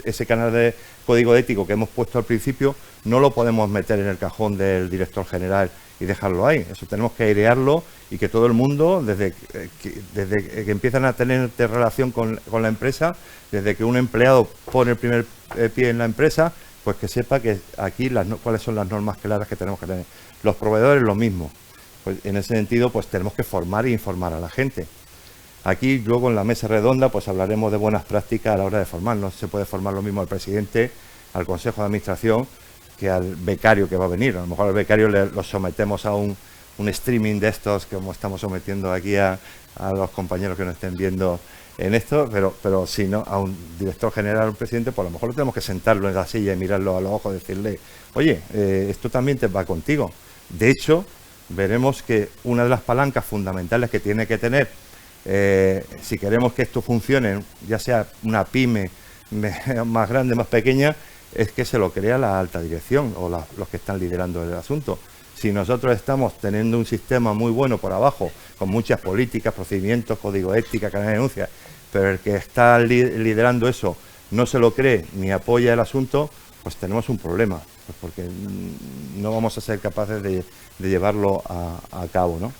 ese canal de código ético que hemos puesto al principio, no lo podemos meter en el cajón del director general y dejarlo ahí. Eso tenemos que airearlo y que todo el mundo, desde que empiezan a tener relación con la empresa, desde que un empleado pone el primer pie en la empresa, pues que sepa que aquí cuáles son las normas claras que tenemos que tener. Los proveedores lo mismo. Pues en ese sentido, pues tenemos que formar e informar a la gente. Aquí luego en la mesa redonda pues hablaremos de buenas prácticas a la hora de formar. No se puede formar lo mismo al presidente, al consejo de administración, que al becario que va a venir. A lo mejor al becario lo sometemos a un streaming de estos, como estamos sometiendo aquí a los compañeros que nos estén viendo en esto, pero si no, a un director general, un presidente, pues a lo mejor tenemos que sentarlo en la silla y mirarlo a los ojos y decirle, oye, esto también te va contigo. De hecho, veremos que una de las palancas fundamentales que tiene que tener, si queremos que esto funcione, ya sea una pyme más grande, más pequeña, es que se lo crea la alta dirección o los que están liderando el asunto. Si nosotros estamos teniendo un sistema muy bueno por abajo, con muchas políticas, procedimientos, código ética, canal de denuncia, pero el que está liderando eso no se lo cree ni apoya el asunto, pues tenemos un problema, pues porque no vamos a ser capaces de llevarlo a cabo, ¿no?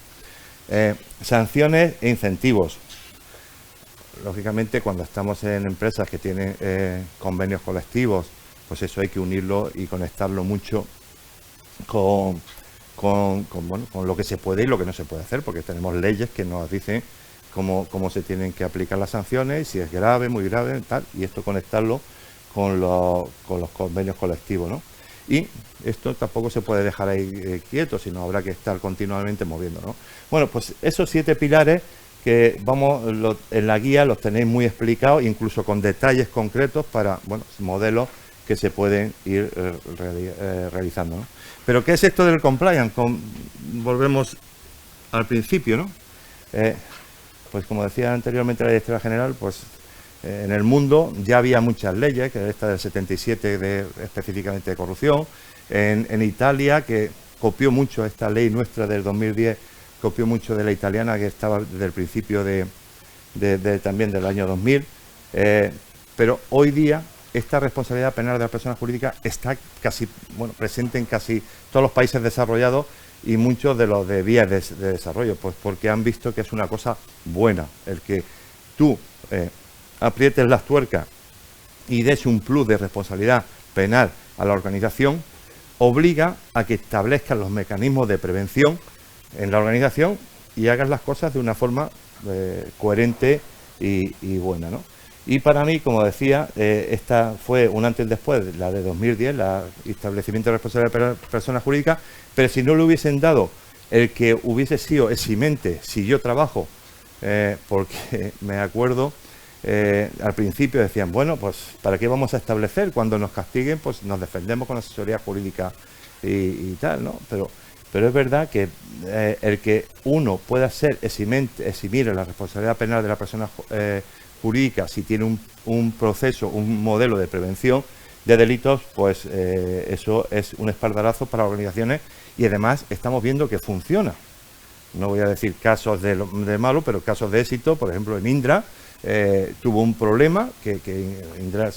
Sanciones e incentivos. Lógicamente, cuando estamos en empresas que tienen convenios colectivos, pues eso hay que unirlo y conectarlo mucho con lo que se puede y lo que no se puede hacer, porque tenemos leyes que nos dicen cómo se tienen que aplicar las sanciones, si es grave, muy grave, tal, y esto conectarlo con los convenios colectivos, ¿no? Y esto tampoco se puede dejar ahí quieto, sino habrá que estar continuamente moviendo, ¿no? Bueno, pues esos 7 pilares que en la guía los tenéis muy explicados, incluso con detalles concretos para, modelos que se pueden ir realizando, ¿no? Pero ¿qué es esto del compliance? Volvemos al principio, ¿no? Pues como decía anteriormente la directora general, pues en el mundo ya había muchas leyes, que esta del 77 específicamente de corrupción. En Italia, que copió mucho esta ley nuestra del 2010, copió mucho de la italiana que estaba desde el principio también del año 2000. Pero hoy día esta responsabilidad penal de las personas jurídicas está presente en casi todos los países desarrollados y muchos de los de vías de desarrollo, pues porque han visto que es una cosa buena el que tú aprietes las tuercas y des un plus de responsabilidad penal a la organización, obliga a que establezcan los mecanismos de prevención en la organización y hagas las cosas de una forma coherente y buena, ¿no? Y para mí, como decía, esta fue un antes y después, la de 2010, el establecimiento de responsabilidad de personas jurídicas, pero si no le hubiesen dado el que hubiese sido eximente si yo trabajo, porque me acuerdo, al principio decían, bueno, pues ¿para qué vamos a establecer? Cuando nos castiguen, pues nos defendemos con asesoría jurídica y tal, ¿no? Pero es verdad que el que uno pueda ser eximir la responsabilidad penal de la persona jurídica si tiene un proceso, un modelo de prevención de delitos, pues eso es un espaldarazo para organizaciones y además estamos viendo que funciona. No voy a decir casos de malo, pero casos de éxito. Por ejemplo, en Indra tuvo un problema, que Indra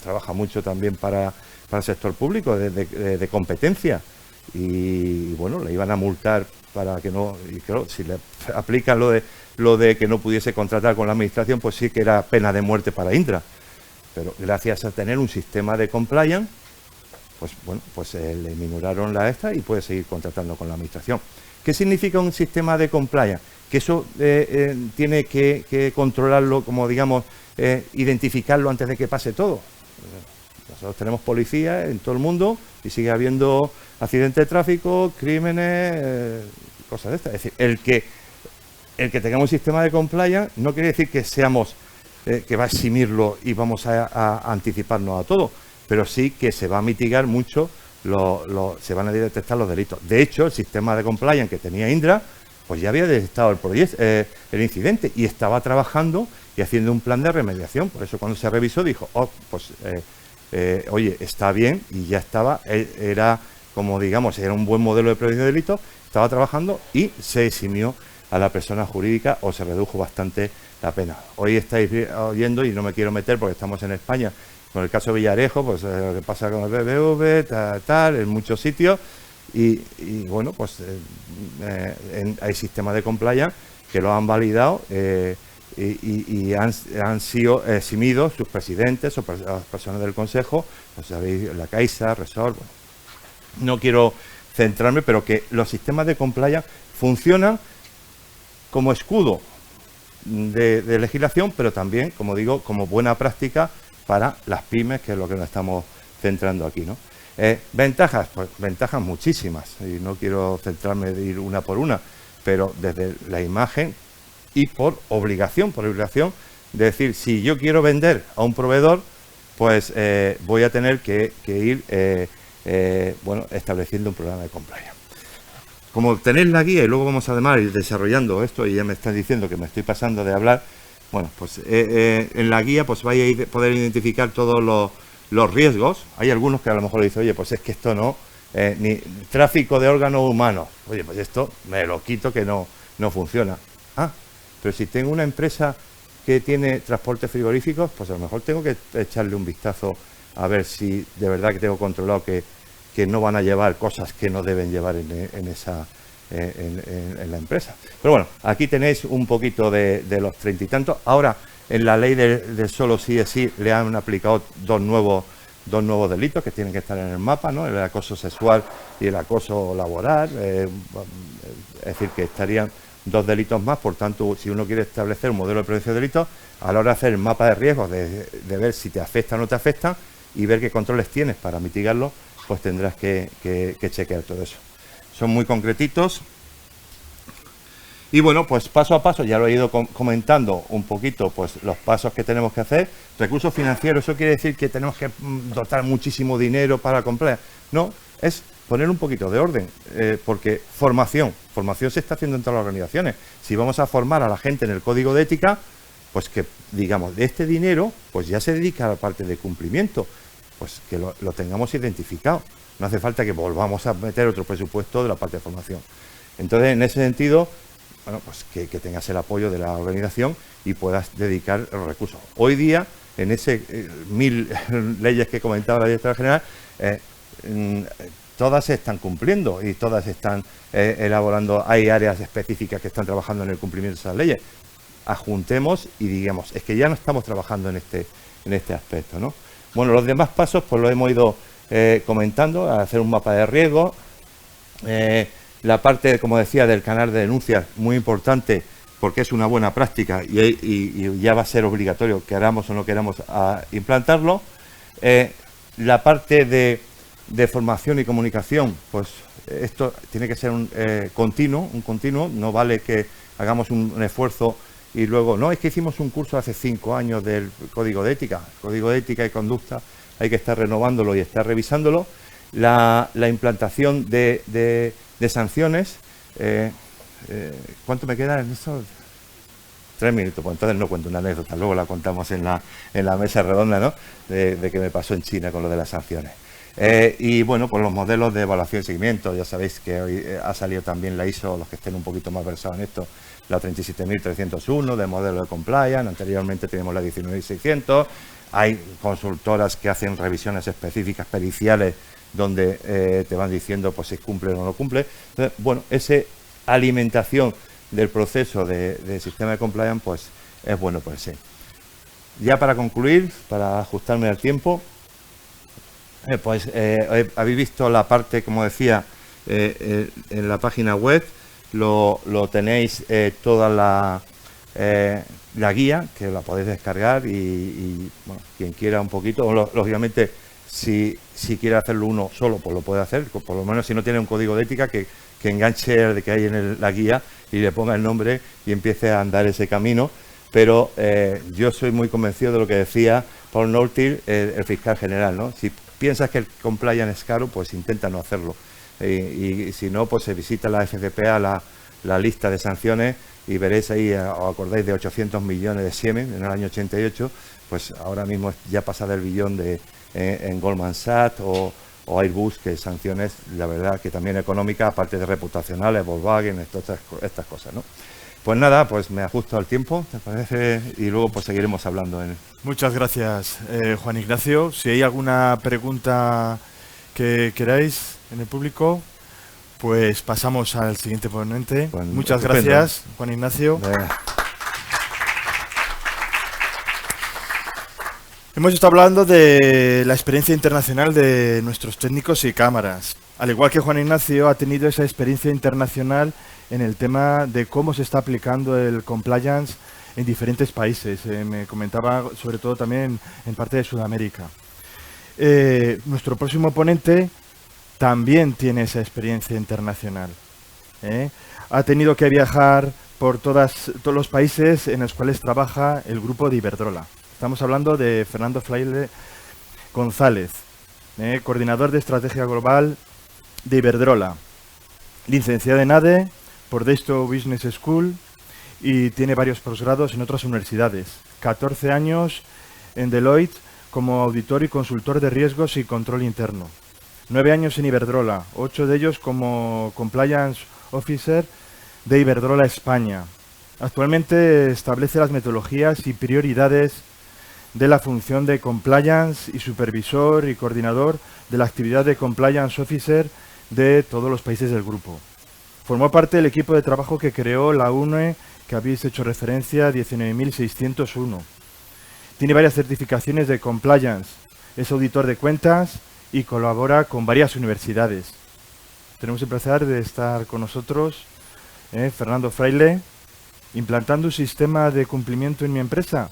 trabaja mucho también para el sector público de competencia y bueno, le iban a multar para que no, y claro, si le aplican lo de que no pudiese contratar con la administración, pues sí que era pena de muerte para Indra. Pero gracias a tener un sistema de compliance, pues bueno, pues le minoraron la esta y puede seguir contratando con la administración. ¿Qué significa un sistema de compliance? Que eso tiene que controlarlo, como digamos, identificarlo antes de que pase todo. Nosotros tenemos policía en todo el mundo y sigue habiendo accidentes de tráfico, crímenes, cosas de estas. Es decir, el que tengamos un sistema de compliance no quiere decir que seamos que va a eximirlo y vamos a anticiparnos a todo, pero sí que se va a mitigar mucho, se van a detectar los delitos. De hecho, el sistema de compliance que tenía Indra, pues ya había detectado el incidente y estaba trabajando y haciendo un plan de remediación. Por eso cuando se revisó dijo, oye, está bien, y ya estaba, era como digamos, era un buen modelo de prevención de delitos, estaba trabajando y se eximió a la persona jurídica o se redujo bastante la pena. Hoy estáis oyendo, y no me quiero meter porque estamos en España, con el caso de Villarejo, pues lo que pasa con el BBV, tal, en muchos sitios, y bueno, pues hay sistemas de compliance que lo han validado y han sido eximidos sus presidentes o las personas del Consejo, pues sabéis, la Caixa, Resort. Bueno, no quiero centrarme, pero que los sistemas de compliance funcionan como escudo de legislación, pero también, como digo, como buena práctica para las pymes, que es lo que nos estamos centrando aquí, ¿no? Ventajas, pues ventajas muchísimas, y no quiero centrarme de ir una por una, pero desde la imagen y por obligación de decir, si yo quiero vender a un proveedor, pues voy a tener que ir bueno, estableciendo un programa de compliance. Como tenéis la guía, y luego vamos además a ir desarrollando esto, y ya me están diciendo que me estoy pasando de hablar, bueno, pues en la guía pues vais a poder identificar todos los riesgos. Hay algunos que a lo mejor le dicen, oye, pues es que esto no, ni tráfico de órganos humanos, oye, pues esto me lo quito, que no funciona. Ah, pero si tengo una empresa que tiene transporte frigoríficos, pues a lo mejor tengo que echarle un vistazo a ver si de verdad que tengo controlado que no van a llevar cosas que no deben llevar en la empresa. Pero bueno, aquí tenéis un poquito de los 30 y tantos. Ahora, en la ley de solo sí es sí, le han aplicado dos nuevos delitos que tienen que estar en el mapa, ¿no? El acoso sexual y el acoso laboral. Es decir, que estarían dos delitos más. Por tanto, si uno quiere establecer un modelo de prevención de delitos, a la hora de hacer el mapa de riesgos, de ver si te afecta o no te afecta y ver qué controles tienes para mitigarlo, pues tendrás que chequear todo eso. Son muy concretitos. Y bueno, pues paso a paso, ya lo he ido comentando un poquito, pues los pasos que tenemos que hacer. Recursos financieros, ¿eso quiere decir que tenemos que dotar muchísimo dinero para comprar? No, es poner un poquito de orden, porque formación se está haciendo en todas las organizaciones. Si vamos a formar a la gente en el código de ética, pues que, digamos, de este dinero, pues ya se dedica a la parte de cumplimiento, pues que lo tengamos identificado. No hace falta que volvamos a meter otro presupuesto de la parte de formación. Entonces, en ese sentido, bueno, pues que tengas el apoyo de la organización y puedas dedicar los recursos. Hoy día, en ese 1000 leyes que comentaba la directora general, todas se están cumpliendo y todas están elaborando. Hay áreas específicas que están trabajando en el cumplimiento de esas leyes. Adjuntemos y digamos, es que ya no estamos trabajando en este aspecto, ¿no? Bueno, los demás pasos pues lo hemos ido comentando, hacer un mapa de riesgo. La parte, como decía, del canal de denuncias, muy importante, porque es una buena práctica y ya va a ser obligatorio, queramos o no queramos, implantarlo. La parte de formación y comunicación, pues esto tiene que ser un continuo, no vale que hagamos un esfuerzo y luego, no, es que hicimos un curso hace 5 años del Código de Ética. Código de Ética y Conducta hay que estar renovándolo y estar revisándolo. La implantación de sanciones. ¿Cuánto me queda en eso? 3 minutos, pues entonces no cuento una anécdota, luego la contamos en la mesa redonda, ¿no? De que me pasó en China con lo de las sanciones. Y bueno, pues los modelos de evaluación y seguimiento, ya sabéis que hoy ha salido también la ISO, los que estén un poquito más versados en esto, la 37.301 de modelo de compliance, anteriormente teníamos la 19.600, hay consultoras que hacen revisiones específicas periciales donde te van diciendo pues si cumple o no cumple. Entonces, bueno, esa alimentación del proceso de sistema de compliance pues es bueno por sí. Ya para concluir, para ajustarme al tiempo, habéis visto la parte, como decía, en la página web, lo tenéis toda la guía, que la podéis descargar y bueno, quien quiera un poquito, lógicamente, si quiere hacerlo uno solo, pues lo puede hacer, por lo menos si no tiene un código de ética, que enganche el de que hay en la guía y le ponga el nombre y empiece a andar ese camino. pero yo soy muy convencido de lo que decía Paul Nourtil, el fiscal general, ¿no? Si piensas que el compliance es caro, pues intenta no hacerlo. Y si no, pues se visita la FCPA, la lista de sanciones, y veréis ahí, os acordáis de 800 millones de Siemens en el año 88, pues ahora mismo ya pasa del billón en Goldman Sachs o Airbus, que sanciones, la verdad, que también económicas, aparte de reputacionales, Volkswagen, estas cosas, ¿no? Pues nada, pues me ajusto al tiempo, ¿te parece? Y luego pues seguiremos hablando.
Muchas gracias, Juan Ignacio. Si hay alguna pregunta que queráis en el público, pues pasamos al siguiente ponente.
Pues,
muchas
estupendo.
gracias, Juan Ignacio. Hemos estado hablando de la experiencia internacional de nuestros técnicos y cámaras. Al igual que Juan Ignacio, ha tenido esa experiencia internacional en el tema de cómo se está aplicando el compliance en diferentes países. Me comentaba sobre todo también en parte de Sudamérica. Nuestro próximo ponente también tiene esa experiencia internacional. Ha tenido que viajar por todos los países en los cuales trabaja el grupo de Iberdrola. Estamos hablando de Fernando Fraile González, coordinador de estrategia global de Iberdrola, licenciado en ADE por Deusto Business School y tiene varios posgrados en otras universidades. 14 años en Deloitte como auditor y consultor de riesgos y control interno. 9 años en Iberdrola, 8 de ellos como Compliance Officer de Iberdrola España. Actualmente establece las metodologías y prioridades de la función de Compliance y supervisor y coordinador de la actividad de Compliance Officer de todos los países del grupo. Formó parte del equipo de trabajo que creó la UNE, que habéis hecho referencia, 19.601. Tiene varias certificaciones de Compliance, es auditor de cuentas y colabora con varias universidades. Tenemos el placer de estar con nosotros, Fernando Fraile, implantando un sistema de cumplimiento en mi empresa.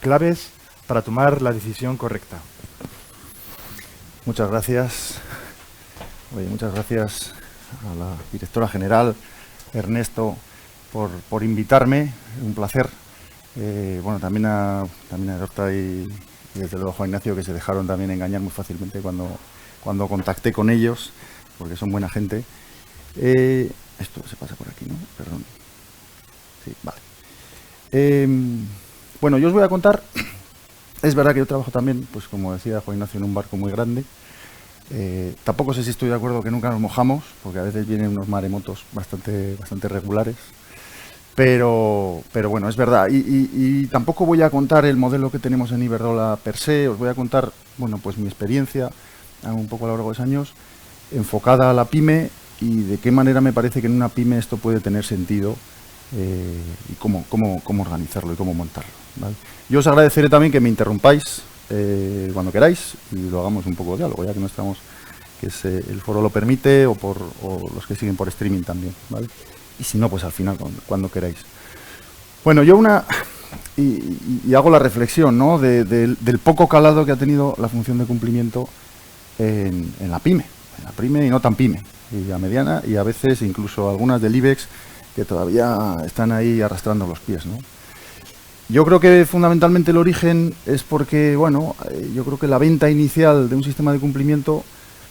Claves para tomar la decisión correcta.
Muchas gracias. Oye, muchas gracias a la directora general, Ernesto, por invitarme. Un placer. Bueno, también a Dorta y desde luego a Juan Ignacio, que se dejaron también engañar muy fácilmente cuando contacté con ellos, porque son buena gente. Esto se pasa por aquí, ¿no? Perdón. Sí, vale. Bueno, yo os voy a contar, es verdad que yo trabajo también, pues como decía Juan Ignacio, en un barco muy grande. Tampoco sé si estoy de acuerdo que nunca nos mojamos, porque a veces vienen unos maremotos bastante regulares. Pero bueno, es verdad. Y tampoco voy a contar el modelo que tenemos en Iberdrola per se, os voy a contar, bueno, pues mi experiencia, un poco a lo largo de los años, enfocada a la pyme y de qué manera me parece que en una pyme esto puede tener sentido. Y cómo organizarlo y cómo montarlo, ¿vale? Yo os agradeceré también que me interrumpáis cuando queráis y lo hagamos un poco de diálogo, ya que no estamos, que el foro lo permite, o los que siguen por streaming también, ¿vale? Y si no, pues al final, cuando queráis. Bueno, yo y hago la reflexión, ¿no?, del poco calado que ha tenido la función de cumplimiento en la pyme y no tan pyme, y a mediana, y a veces incluso algunas del IBEX, que todavía están ahí arrastrando los pies, ¿no? Yo creo que fundamentalmente el origen es porque, bueno, yo creo que la venta inicial de un sistema de cumplimiento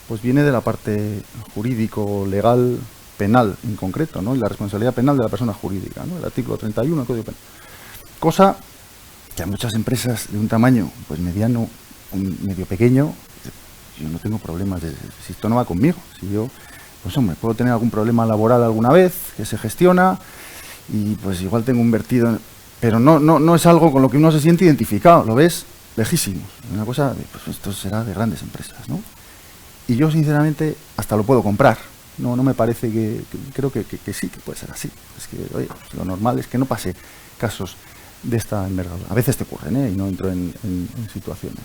pues viene de la parte jurídico, legal, penal en concreto, ¿no? Y la responsabilidad penal de la persona jurídica, ¿no? El artículo 31 del Código Penal. Cosa que a muchas empresas de un tamaño pues mediano, medio pequeño, yo no tengo problemas si esto no va conmigo, si yo, pues hombre, puedo tener algún problema laboral alguna vez que se gestiona y pues igual tengo invertido, pero no es algo con lo que uno se siente identificado, lo ves lejísimos, una cosa de, pues esto será de grandes empresas, ¿no? Y yo sinceramente hasta lo puedo comprar, no me parece creo que sí, que puede ser así, es que oye, pues lo normal es que no pase casos de esta envergadura, a veces te ocurren, y no entro en situaciones.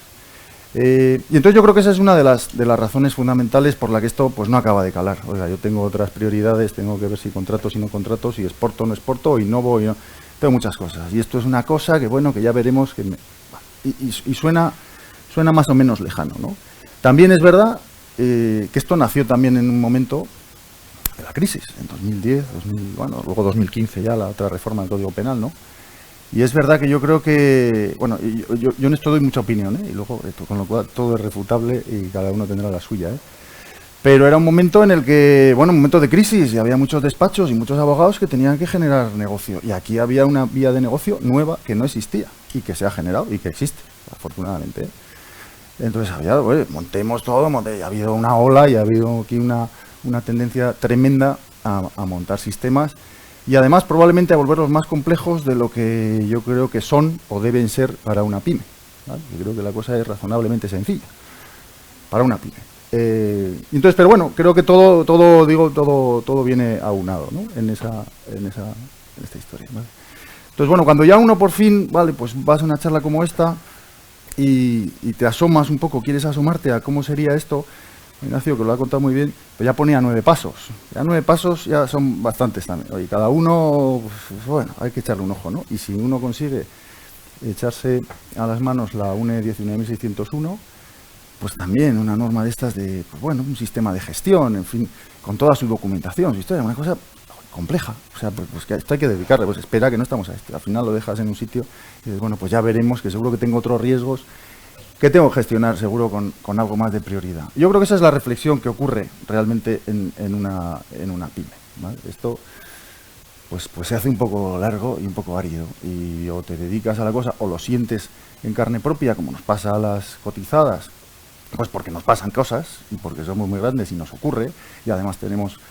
Y entonces yo creo que esa es una de las razones fundamentales por la que esto pues no acaba de calar. Oiga, yo tengo otras prioridades, tengo que ver si contrato, si no contrato, si exporto o no exporto, innovo, tengo muchas cosas. Y esto es una cosa que bueno, que ya veremos y suena más o menos lejano, ¿no? También es verdad que esto nació también en un momento de la crisis, en 2010, luego 2015 ya la otra reforma del Código Penal, ¿no? Y es verdad que yo creo que, bueno, yo en esto doy mucha opinión, ¿eh? Y luego, con lo cual todo es refutable y cada uno tendrá la suya, ¿eh? Pero era un momento en el que, bueno, un momento de crisis, y había muchos despachos y muchos abogados que tenían que generar negocio. Y aquí había una vía de negocio nueva que no existía y que se ha generado y que existe, afortunadamente, ¿eh? Entonces había, bueno, montemos todo, ha habido una ola y ha habido aquí una tendencia tremenda a montar sistemas. Y además probablemente a volverlos más complejos de lo que yo creo que son o deben ser para una pyme, ¿vale? Yo creo que la cosa es razonablemente sencilla para una pyme. Entonces, pero bueno, creo que todo viene aunado, ¿no? en esta historia, ¿vale? Entonces, bueno, cuando ya uno por fin, vale, pues vas a una charla como esta y te asomas un poco, quieres asomarte a cómo sería esto. Ignacio, que lo ha contado muy bien, pues ya ponía 9 pasos. Ya 9 pasos ya son bastantes también. Oye, cada uno, pues, bueno, hay que echarle un ojo, ¿no? Y si uno consigue echarse a las manos la UNE 19.601, pues también una norma de estas de, pues bueno, un sistema de gestión, en fin, con toda su documentación, su historia, una cosa compleja. O sea, pues que esto hay que dedicarle, pues espera que no estamos a esto. Al final lo dejas en un sitio y dices, bueno, pues ya veremos, que seguro que tengo otros riesgos que tengo que gestionar seguro con algo más de prioridad. Yo creo que esa es la reflexión que ocurre realmente en una pyme, ¿vale? Esto pues se hace un poco largo y un poco árido, y o te dedicas a la cosa o lo sientes en carne propia, como nos pasa a las cotizadas, pues porque nos pasan cosas y porque somos muy grandes y nos ocurre, y además tenemos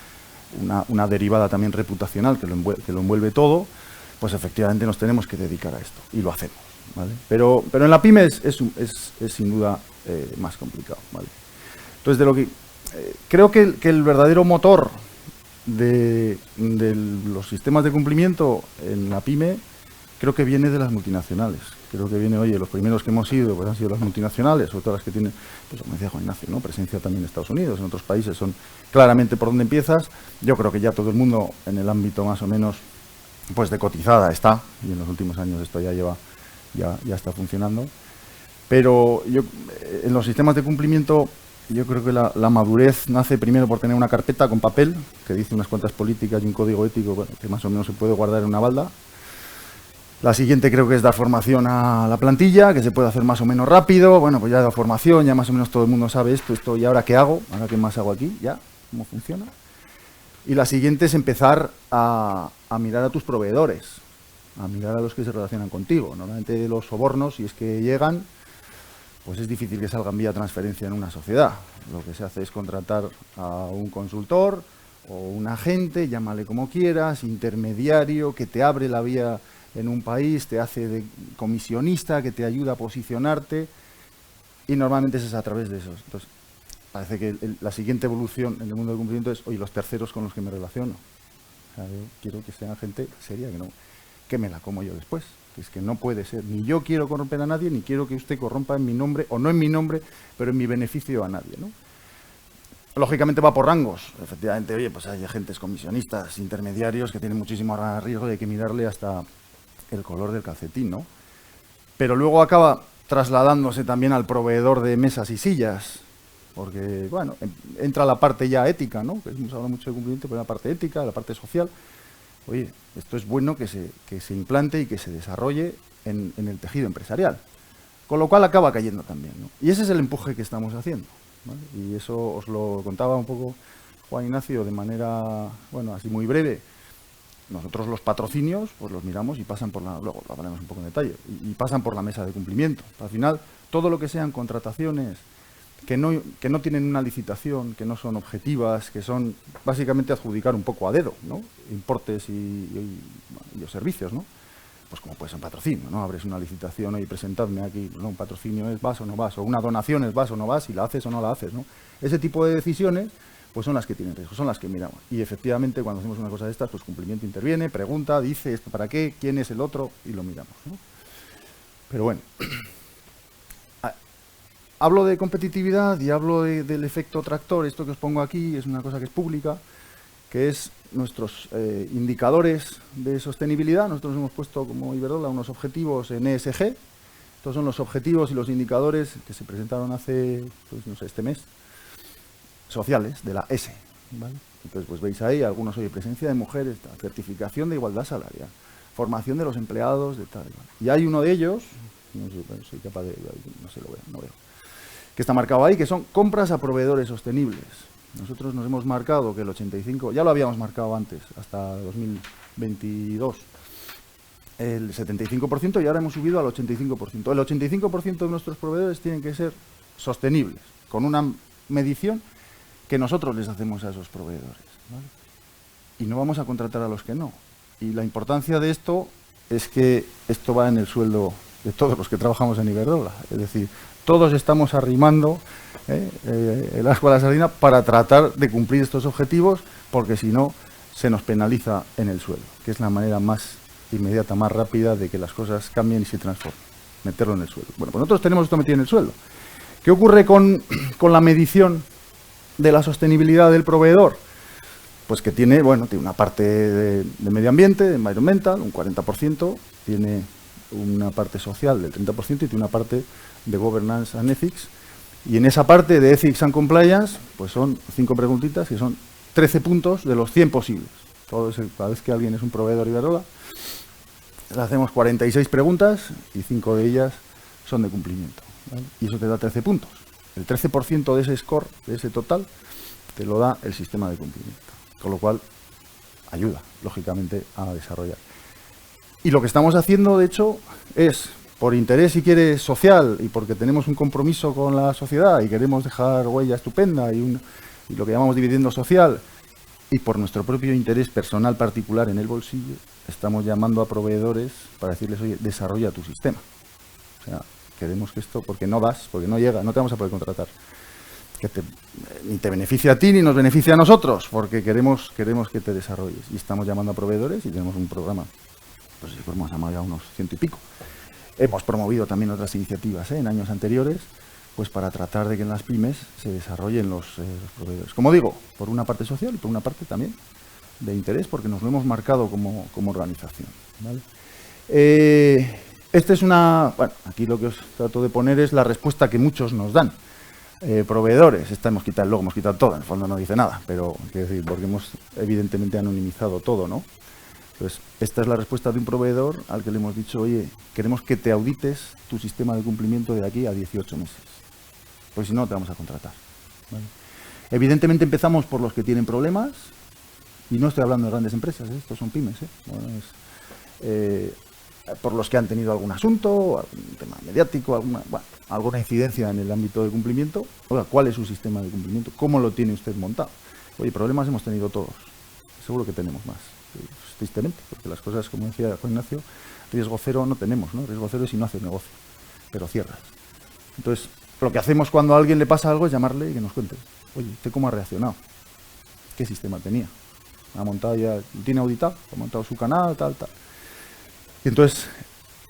una derivada también reputacional que lo envuelve todo, pues efectivamente nos tenemos que dedicar a esto y lo hacemos, ¿vale? Pero en la pyme es sin duda más complicado, ¿vale? Entonces, de lo que creo que el verdadero motor de los sistemas de cumplimiento en la pyme creo que viene de las multinacionales. Creo que viene, oye, los primeros que hemos ido pues han sido las multinacionales, sobre todo las que tienen, pues como decía Juan Ignacio, ¿no? Presencia también en Estados Unidos, en otros países son claramente por donde empiezas. Yo creo que ya todo el mundo en el ámbito más o menos pues de cotizada está, y en los últimos años esto ya está funcionando. Pero yo en los sistemas de cumplimiento yo creo que la madurez nace primero por tener una carpeta con papel que dice unas cuantas políticas y un código ético, bueno, que más o menos se puede guardar en una balda. La siguiente creo que es dar formación a la plantilla, que se puede hacer más o menos rápido. Bueno, pues ya he dado formación, ya más o menos todo el mundo sabe esto, y ahora ¿qué hago? ¿Ahora qué más hago aquí? ¿Ya? ¿Cómo funciona? Y la siguiente es empezar a mirar a tus proveedores, a mirar a los que se relacionan contigo. Normalmente los sobornos, si es que llegan, pues es difícil que salgan vía transferencia en una sociedad. Lo que se hace es contratar a un consultor o un agente, llámale como quieras, intermediario, que te abre la vía en un país, te hace de comisionista, que te ayuda a posicionarte, y normalmente es a través de esos. Entonces, parece que la siguiente evolución en el mundo del cumplimiento es, oye, los terceros con los que me relaciono. O sea, yo quiero que sean gente seria, que me la como yo después. Que es que no puede ser. Ni yo quiero corromper a nadie, ni quiero que usted corrompa en mi nombre, o no en mi nombre, pero en mi beneficio a nadie, ¿no? Lógicamente va por rangos. Efectivamente, oye, pues hay agentes comisionistas, intermediarios, que tienen muchísimo riesgo y hay que mirarle hasta el color del calcetín, ¿no? Pero luego acaba trasladándose también al proveedor de mesas y sillas, porque, bueno, entra la parte ya ética, ¿no? Que hemos hablado mucho de cumplimiento, pero la parte ética, la parte social. Oye, esto es bueno que se implante y que se desarrolle en el tejido empresarial, con lo cual acaba cayendo también, ¿no? Y ese es el empuje que estamos haciendo, ¿vale? Y eso os lo contaba un poco Juan Ignacio de manera, bueno, así muy breve. Nosotros los patrocinios, pues los miramos y pasan por luego lo hablaremos un poco en detalle, y pasan por la mesa de cumplimiento. Al final, todo lo que sean contrataciones que no tienen una licitación, que no son objetivas, que son básicamente adjudicar un poco a dedo, ¿no? Importes y los servicios, ¿no? Pues como puede ser un patrocinio, ¿no? Abres una licitación y presentadme aquí, ¿no? Un patrocinio es vas o no vas, o una donación es vas o no vas, si la haces o no la haces, ¿no? Ese tipo de decisiones pues son las que tienen riesgo, son las que miramos. Y efectivamente, cuando hacemos una cosa de estas, pues cumplimiento interviene, pregunta, dice esto para qué, quién es el otro, y lo miramos, ¿no? Pero bueno, hablo de competitividad y hablo del efecto tractor. Esto que os pongo aquí es una cosa que es pública, que es nuestros indicadores de sostenibilidad. Nosotros hemos puesto como Iberdrola unos objetivos en ESG. Estos son los objetivos y los indicadores que se presentaron hace, pues no sé, este mes, sociales, de la S, ¿vale? Entonces, pues veis ahí algunos, oye, presencia de mujeres, certificación de igualdad salarial, formación de los empleados, de tal. Y hay uno de ellos, no sé, soy capaz de, no sé, no veo, que está marcado ahí, que son compras a proveedores sostenibles. Nosotros nos hemos marcado que el 85%, ya lo habíamos marcado antes, hasta 2022, el 75% y ahora hemos subido al 85%. El 85% de nuestros proveedores tienen que ser sostenibles, con una medición que nosotros les hacemos a esos proveedores, ¿vale? Y no vamos a contratar a los que no. Y la importancia de esto es que esto va en el sueldo de todos los que trabajamos en Iberdrola. Es decir, todos estamos arrimando el ascua a la sardina para tratar de cumplir estos objetivos, porque si no, se nos penaliza en el sueldo, que es la manera más inmediata, más rápida de que las cosas cambien y se transformen, meterlo en el sueldo. Bueno, pues nosotros tenemos esto metido en el sueldo. ¿Qué ocurre con la medición de la sostenibilidad del proveedor? Pues que tiene, bueno, tiene una parte de medio ambiente, de environmental, un 40%, tiene una parte social del 30% y tiene una parte de governance and ethics. Y en esa parte de ethics and compliance, pues son 5 preguntitas que son 13 puntos de los 100 posibles. Cada vez que alguien es un proveedor Iberdrola, le hacemos 46 preguntas y 5 de ellas son de cumplimiento, ¿vale? Y eso te da 13 puntos. El 13% de ese score, de ese total, te lo da el sistema de cumplimiento. Con lo cual, ayuda, lógicamente, a desarrollar. Y lo que estamos haciendo, de hecho, es, por interés, si quieres, social, y porque tenemos un compromiso con la sociedad y queremos dejar huella estupenda y lo que llamamos dividendo social, y por nuestro propio interés personal particular en el bolsillo, estamos llamando a proveedores para decirles, oye, desarrolla tu sistema. O sea, queremos que esto, porque no das, porque no llega, no te vamos a poder contratar. Que ni te beneficia a ti ni nos beneficia a nosotros, porque queremos que te desarrolles. Y estamos llamando a proveedores y tenemos un programa, pues hemos llamado ya unos 100 y pico. Hemos promovido también otras iniciativas en años anteriores, pues para tratar de que en las pymes se desarrollen los proveedores. Como digo, por una parte social y por una parte también de interés, porque nos lo hemos marcado como organización, ¿vale? Este es una... Bueno, aquí lo que os trato de poner es la respuesta que muchos nos dan. Proveedores, esta hemos quitado el logo, hemos quitado todo, en el fondo no dice nada, pero quiero decir, porque hemos evidentemente anonimizado todo, ¿no? Entonces, esta es la respuesta de un proveedor al que le hemos dicho, oye, queremos que te audites tu sistema de cumplimiento de aquí a 18 meses, pues si no te vamos a contratar, ¿vale? Evidentemente empezamos por los que tienen problemas, y no estoy hablando de grandes empresas, estos son pymes, bueno, por los que han tenido algún asunto, algún tema mediático, alguna incidencia en el ámbito de cumplimiento. Oiga, ¿cuál es su sistema de cumplimiento? ¿Cómo lo tiene usted montado? Oye, problemas hemos tenido todos. Seguro que tenemos más, tristemente, porque las cosas, como decía Juan Ignacio, riesgo cero no tenemos, ¿no? Riesgo cero es si no haces negocio, pero cierras. Entonces, lo que hacemos cuando a alguien le pasa algo es llamarle y que nos cuente. Oye, ¿usted cómo ha reaccionado? ¿Qué sistema tenía? ¿Ha montado ya, tiene auditado? ¿Ha montado su canal, tal? Y entonces,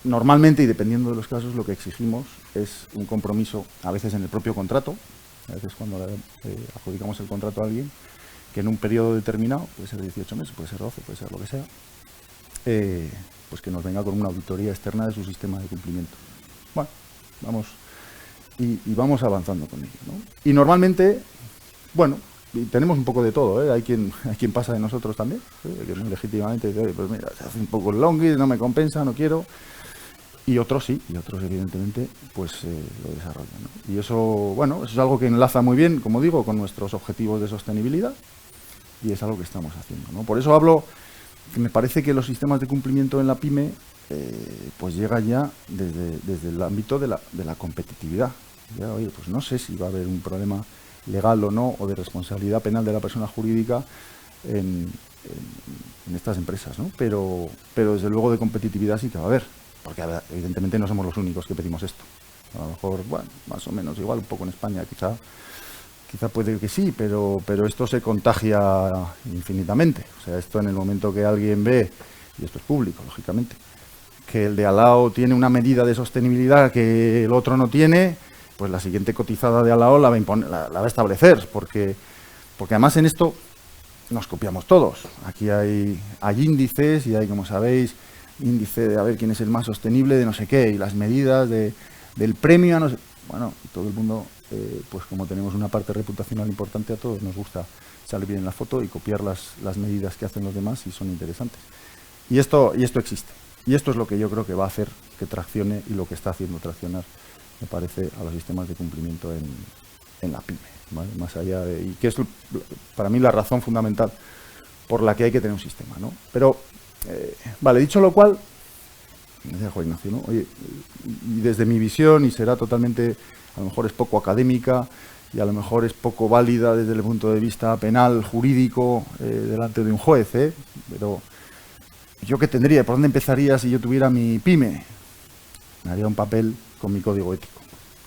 normalmente, y dependiendo de los casos, lo que exigimos es un compromiso, a veces en el propio contrato, a veces cuando adjudicamos el contrato a alguien, que en un periodo determinado, puede ser 18 meses, puede ser 12, puede ser lo que sea, pues que nos venga con una auditoría externa de su sistema de cumplimiento. Bueno, vamos, y vamos avanzando con ello, ¿no? Y normalmente, bueno, y tenemos un poco de todo, ¿eh? Hay quien pasa de nosotros también, que muy legítimamente dice, pues mira, se hace un poco el longis, no me compensa, no quiero. Y otros sí, y otros evidentemente pues lo desarrollan, ¿no? Y eso, bueno, eso es algo que enlaza muy bien, como digo, con nuestros objetivos de sostenibilidad, y es algo que estamos haciendo, ¿no? Por eso hablo que me parece que los sistemas de cumplimiento en la pyme pues llegan ya desde el ámbito de la competitividad. Ya, oye, pues no sé si va a haber un problema legal o no, o de responsabilidad penal de la persona jurídica en estas empresas, ¿no? Pero desde luego de competitividad sí que va a haber, porque evidentemente no somos los únicos que pedimos esto. A lo mejor, bueno, más o menos igual, un poco en España quizá puede que sí, pero esto se contagia infinitamente. O sea, esto en el momento que alguien ve, y esto es público, lógicamente, que el de al lado tiene una medida de sostenibilidad que el otro no tiene, pues la siguiente cotizada de al lado la va a establecer, porque además en esto nos copiamos todos. Aquí hay índices y hay, como sabéis, índice de a ver quién es el más sostenible de no sé qué, y las medidas del premio a no sé... Bueno, todo el mundo, pues como tenemos una parte reputacional importante, a todos nos gusta salir bien en la foto y copiar las medidas que hacen los demás y son interesantes. Y esto existe. Y esto es lo que yo creo que va a hacer que traccione, y lo que está haciendo traccionar, me parece, a los sistemas de cumplimiento en la pyme, ¿vale? Más allá de... Y que es para mí la razón fundamental por la que hay que tener un sistema, ¿no? Pero, vale, dicho lo cual, me decía Juan Ignacio, ¿no? Oye, y desde mi visión, y será totalmente, a lo mejor es poco académica, y a lo mejor es poco válida desde el punto de vista penal, jurídico, delante de un juez, pero ¿yo qué tendría? ¿Por dónde empezaría si yo tuviera mi pyme? Me haría un papel con mi código ético,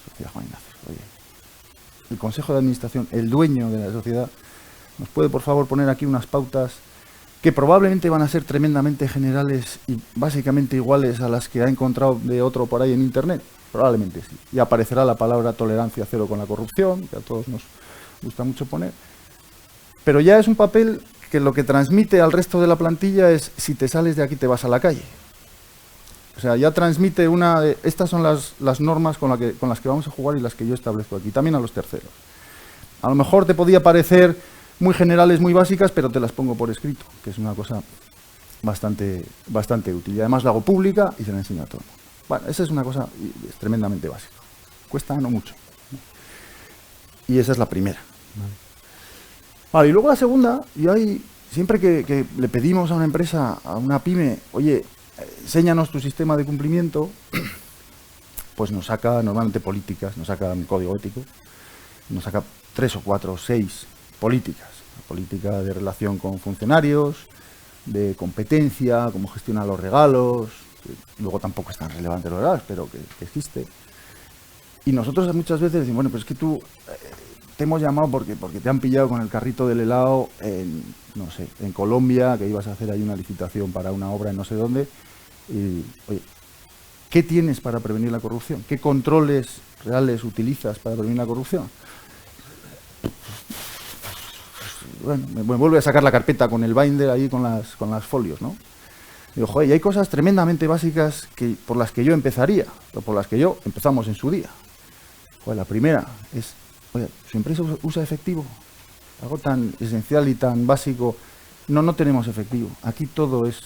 decía Juan Ignacio. Oye, el Consejo de Administración, el dueño de la sociedad, ¿nos puede por favor poner aquí unas pautas que probablemente van a ser tremendamente generales y básicamente iguales a las que ha encontrado de otro por ahí en Internet? Probablemente sí. Y aparecerá la palabra tolerancia cero con la corrupción, que a todos nos gusta mucho poner. Pero ya es un papel que lo que transmite al resto de la plantilla es: si te sales de aquí te vas a la calle. O sea, ya transmite una de... Estas son las normas con las que vamos a jugar y las que yo establezco aquí, también a los terceros. A lo mejor te podía parecer muy generales, muy básicas, pero te las pongo por escrito, que es una cosa bastante útil. Y además la hago pública y se la enseño a todo el mundo. Bueno, esa es una cosa tremendamente básica. Cuesta no mucho. Y esa es la primera. Vale, y luego la segunda, y hay, siempre que le pedimos a una empresa, a una pyme, oye, enséñanos tu sistema de cumplimiento, pues nos saca normalmente políticas, nos saca un código ético, nos saca 3 o 4 o 6 políticas. La política de relación con funcionarios, de competencia, cómo gestiona los regalos, que luego tampoco es tan relevante los regalos, pero que existe. Y nosotros muchas veces decimos, bueno, pues es que tú te hemos llamado porque te han pillado con el carrito del helado en, no sé, en Colombia, que ibas a hacer ahí una licitación para una obra en no sé dónde. Y, oye, ¿qué tienes para prevenir la corrupción? ¿Qué controles reales utilizas para prevenir la corrupción? Bueno, me vuelve a sacar la carpeta con el binder ahí con las folios, ¿no? Digo, joder, y hay cosas tremendamente básicas por las que yo empezaría, o por las que empezamos en su día. Joder, la primera es, oye, ¿su empresa usa efectivo? Algo tan esencial y tan básico. No tenemos efectivo. Aquí todo es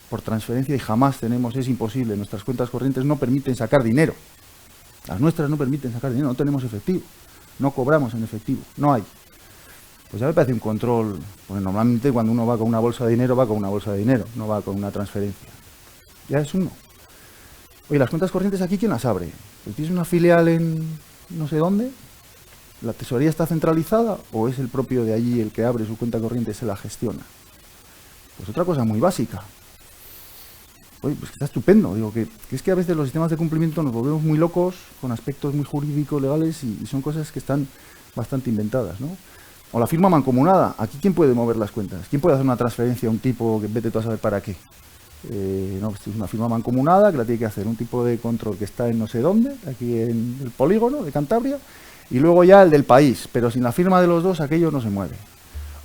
por transferencia y jamás tenemos, es imposible. Nuestras cuentas corrientes no permiten sacar dinero. Las nuestras no permiten sacar dinero, no tenemos efectivo. No cobramos en efectivo, no hay. Pues ya me parece un control, porque normalmente cuando uno va con una bolsa de dinero, va con una bolsa de dinero, no va con una transferencia. Ya es uno. Oye, las cuentas corrientes aquí, ¿quién las abre? Pues ¿tienes una filial en no sé dónde? ¿La tesorería está centralizada o es el propio de allí el que abre su cuenta corriente y se la gestiona? Pues otra cosa muy básica. Oye, pues está estupendo. Digo que es que a veces los sistemas de cumplimiento nos volvemos muy locos con aspectos muy jurídicos, legales, y son cosas que están bastante inventadas, ¿no? O la firma mancomunada. Aquí, ¿quién puede mover las cuentas? ¿Quién puede hacer una transferencia a un tipo que vete tú a saber para qué? No, pues es una firma mancomunada que la tiene que hacer un tipo de control que está en no sé dónde, aquí en el polígono de Cantabria, y luego ya el del país. Pero sin la firma de los dos, aquello no se mueve.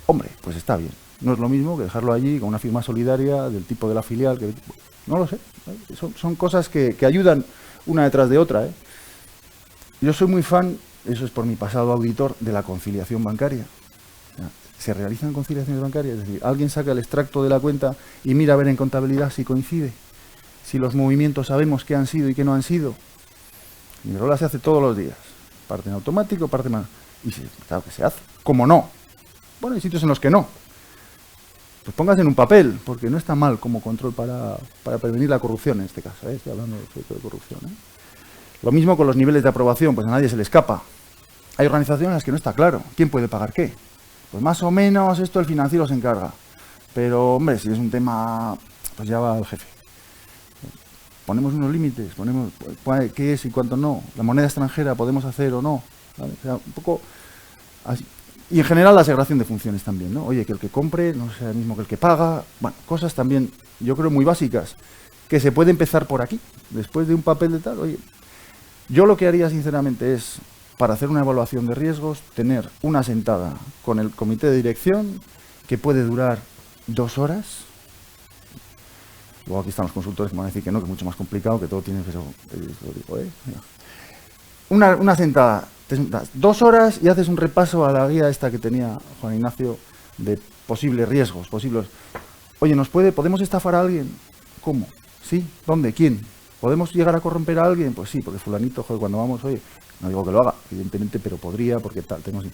Hombre, pues está bien. No es lo mismo que dejarlo allí con una firma solidaria del tipo de la filial. No lo sé. Son cosas que ayudan una detrás de otra, ¿eh? Yo soy muy fan, eso es por mi pasado auditor, de la conciliación bancaria. Se realizan conciliaciones bancarias, es decir, alguien saca el extracto de la cuenta y mira a ver en contabilidad si coincide, si los movimientos sabemos qué han sido y qué no han sido. Y Iberdrola se hace todos los días, parte en automático, parte más. Y claro que se hace. ¿Cómo no? Bueno, hay sitios en los que no. Pues póngase en un papel, porque no está mal como control para prevenir la corrupción en este caso, ¿eh? Estoy hablando de corrupción, ¿eh? Lo mismo con los niveles de aprobación, pues a nadie se le escapa. Hay organizaciones en las que no está claro quién puede pagar qué. Pues más o menos esto el financiero se encarga. Pero, hombre, si es un tema, pues ya va el jefe. Ponemos unos límites, ponemos qué es y cuánto no. La moneda extranjera podemos hacer o no. ¿Vale? O sea, un poco así. Y en general la segregación de funciones también, ¿no? Oye, que el que compre no sea el mismo que el que paga. Bueno, cosas también, yo creo, muy básicas, que se puede empezar por aquí. Después de un papel de tal, oye, yo lo que haría sinceramente es, para hacer una evaluación de riesgos, tener una sentada con el comité de dirección que puede durar 2 horas. Luego aquí están los consultores que van a decir que no, que es mucho más complicado, que todo tiene que ser... Una sentada, 2 horas, y haces un repaso a la guía esta que tenía Juan Ignacio de posibles riesgos, posibles... Oye, ¿podemos estafar a alguien? ¿Cómo? ¿Sí? ¿Dónde? ¿Quién? ¿Podemos llegar a corromper a alguien? Pues sí, porque fulanito, joder, cuando vamos, oye, no digo que lo haga, evidentemente, pero podría, porque tal, tengo así.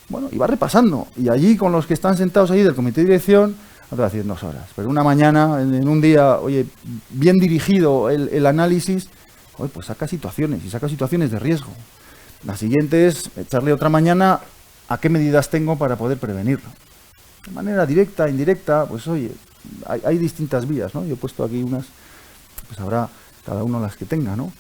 Bueno, y va repasando. Y allí, con los que están sentados allí del comité de dirección, no te va a decir 2 horas, pero una mañana, en un día, oye, bien dirigido el análisis, oye, pues saca situaciones, y saca situaciones de riesgo. La siguiente es echarle otra mañana a qué medidas tengo para poder prevenirlo. De manera directa, indirecta, pues oye, hay distintas vías, ¿no? Yo he puesto aquí unas, pues habrá cada uno las que tenga, ¿no?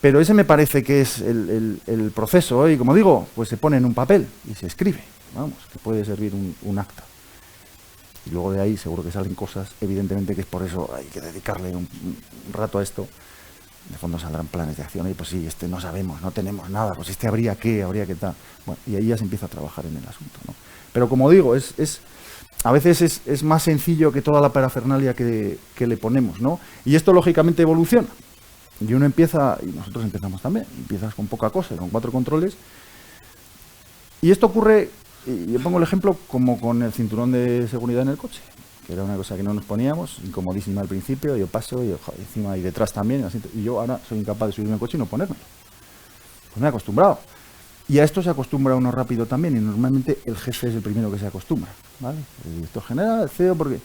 Pero ese me parece que es el proceso, y como digo, pues se pone en un papel y se escribe, vamos, que puede servir un acta. Y luego de ahí seguro que salen cosas, evidentemente que es por eso hay que dedicarle un rato a esto. De fondo saldrán planes de acción, y pues sí, no sabemos, no tenemos nada, pues habría que tal. Bueno, y ahí ya se empieza a trabajar en el asunto, ¿no? Pero como digo, a veces es más sencillo que toda la parafernalia que le ponemos, ¿no? Y esto lógicamente evoluciona. Y uno empieza, y nosotros empezamos también, empiezas con poca cosa, con 4 controles. Y esto ocurre, y yo pongo el ejemplo como con el cinturón de seguridad en el coche, que era una cosa que no nos poníamos, incomodísima al principio, yo paso, y encima y detrás también, y yo ahora soy incapaz de subirme al coche y no ponérmelo. Pues me he acostumbrado. Y a esto se acostumbra uno rápido también, y normalmente el jefe es el primero que se acostumbra, ¿vale? El director general, el CEO, porque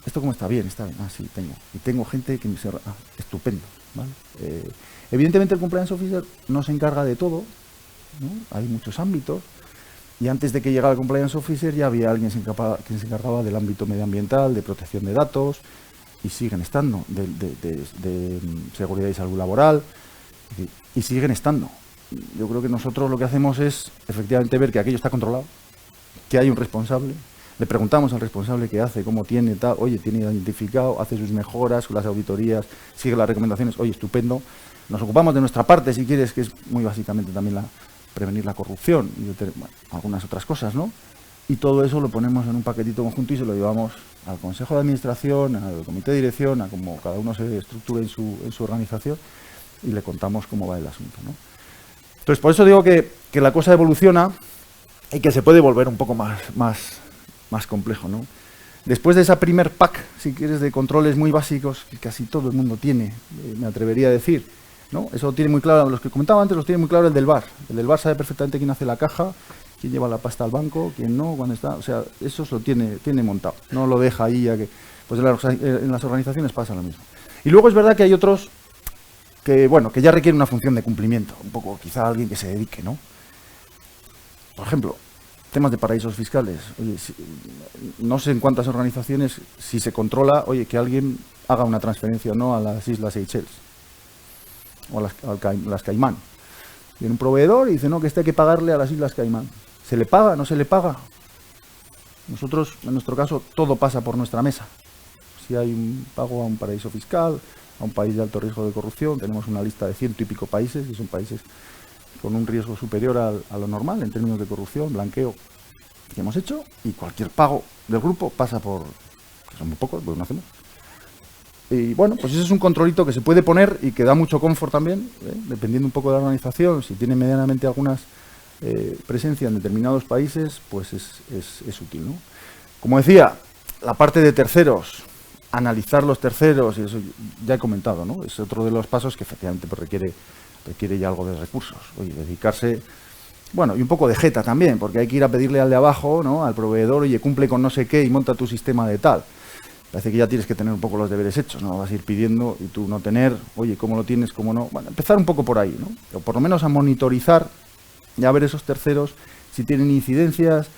esto como está bien, sí, tengo. Y tengo gente que me dice, estupendo, ¿vale? Evidentemente el compliance officer no se encarga de todo, ¿no? Hay muchos ámbitos, y antes de que llegara el compliance officer ya había alguien quien se encargaba del ámbito medioambiental, de protección de datos, y siguen estando, de seguridad y salud laboral, y siguen estando. Yo creo que nosotros lo que hacemos es efectivamente ver que aquello está controlado, que hay un responsable, le preguntamos al responsable qué hace, cómo tiene, tal, oye, tiene identificado, hace sus mejoras, las auditorías, sigue las recomendaciones, oye, estupendo. Nos ocupamos de nuestra parte, si quieres, que es muy básicamente también prevenir la corrupción y algunas otras cosas, ¿no? Y todo eso lo ponemos en un paquetito conjunto y se lo llevamos al Consejo de Administración, al Comité de Dirección, a como cada uno se estructure en su organización, y le contamos cómo va el asunto, ¿no? Entonces, por eso digo que la cosa evoluciona y que se puede volver un poco más complejo, ¿no? Después de esa primer pack, si quieres, de controles muy básicos, que casi todo el mundo tiene, me atrevería a decir, ¿no? Eso tiene muy claro, los que comentaba antes, los tiene muy claro el del bar. El del bar sabe perfectamente quién hace la caja, quién lleva la pasta al banco, quién no, cuándo está, o sea, eso lo tiene montado, no lo deja ahí a que, pues en las organizaciones pasa lo mismo. Y luego es verdad que hay otros que, bueno, que ya requieren una función de cumplimiento, un poco quizá alguien que se dedique, ¿no? Por ejemplo, temas de paraísos fiscales. Oye, no sé en cuántas organizaciones, si se controla, oye, que alguien haga una transferencia o no a las Islas Seychelles o a las Caimán. Viene un proveedor y dice, no, que hay que pagarle a las Islas Caimán. ¿Se le paga? ¿No se le paga? Nosotros, en nuestro caso, todo pasa por nuestra mesa. Si hay un pago a un paraíso fiscal, a un país de alto riesgo de corrupción, tenemos una lista de 100 y pico países, y son países con un riesgo superior a lo normal en términos de corrupción, blanqueo, que hemos hecho, y cualquier pago del grupo pasa por, que son muy pocos, pues no hacemos. Y bueno, pues ese es un controlito que se puede poner y que da mucho confort también, dependiendo un poco de la organización. Si tiene medianamente algunas presencia en determinados países, pues es útil, ¿no? Como decía, la parte de terceros, analizar los terceros, y eso ya he comentado, ¿no? Es otro de los pasos que efectivamente pues, requiere ya algo de recursos. Oye, dedicarse, bueno, y un poco de jeta también, porque hay que ir a pedirle al de abajo, ¿no? Al proveedor, oye, cumple con no sé qué y monta tu sistema de tal. Parece que ya tienes que tener un poco los deberes hechos, ¿no? Vas a ir pidiendo y tú no tener, oye, ¿cómo lo tienes, cómo no? Bueno, empezar un poco por ahí, ¿no? O por lo menos a monitorizar y a ver esos terceros, si tienen incidencias,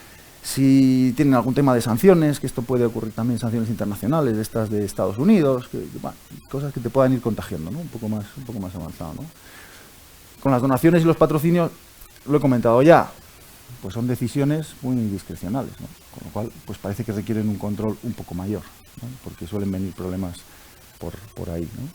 si tienen algún tema de sanciones, que esto puede ocurrir también, sanciones internacionales, de estas de Estados Unidos, bueno, cosas que te puedan ir contagiando, ¿no? Un poco más avanzado, ¿no? Con las donaciones y los patrocinios, lo he comentado ya, pues son decisiones muy discrecionales, ¿no? Con lo cual, pues parece que requieren un control un poco mayor, ¿no? Porque suelen venir problemas por ahí, ¿no?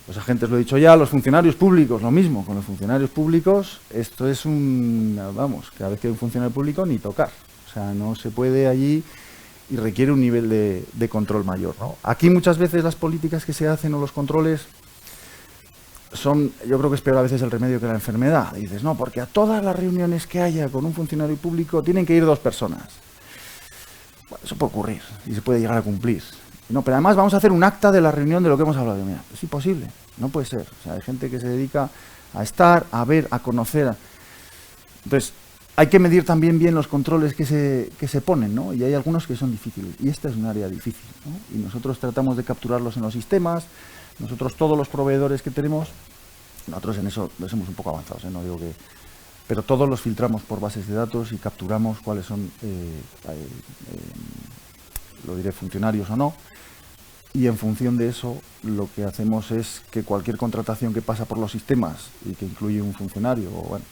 Los agentes, lo he dicho ya, los funcionarios públicos, lo mismo, con los funcionarios públicos, esto es vamos, cada vez que hay un funcionario público, ni tocar. O sea, no se puede allí y requiere un nivel de control mayor, ¿no? Aquí muchas veces las políticas que se hacen o los controles son, yo creo que es peor a veces el remedio que la enfermedad. Y dices, no, porque a todas las reuniones que haya con un funcionario público tienen que ir 2 personas. Bueno, eso puede ocurrir y se puede llegar a cumplir. No, pero además vamos a hacer un acta de la reunión de lo que hemos hablado. Mira, es imposible, no puede ser. O sea, hay gente que se dedica a estar, a ver, a conocer. Entonces, hay que medir también bien los controles que se ponen, ¿no? Y hay algunos que son difíciles. Y esta es un área difícil, ¿no? Y nosotros tratamos de capturarlos en los sistemas. Nosotros, todos los proveedores que tenemos, nosotros en eso los hemos un poco avanzados, ¿eh? No digo que... Pero todos los filtramos por bases de datos y capturamos cuáles son, lo diré, funcionarios o no. Y en función de eso, lo que hacemos es que cualquier contratación que pasa por los sistemas y que incluye un funcionario, bueno,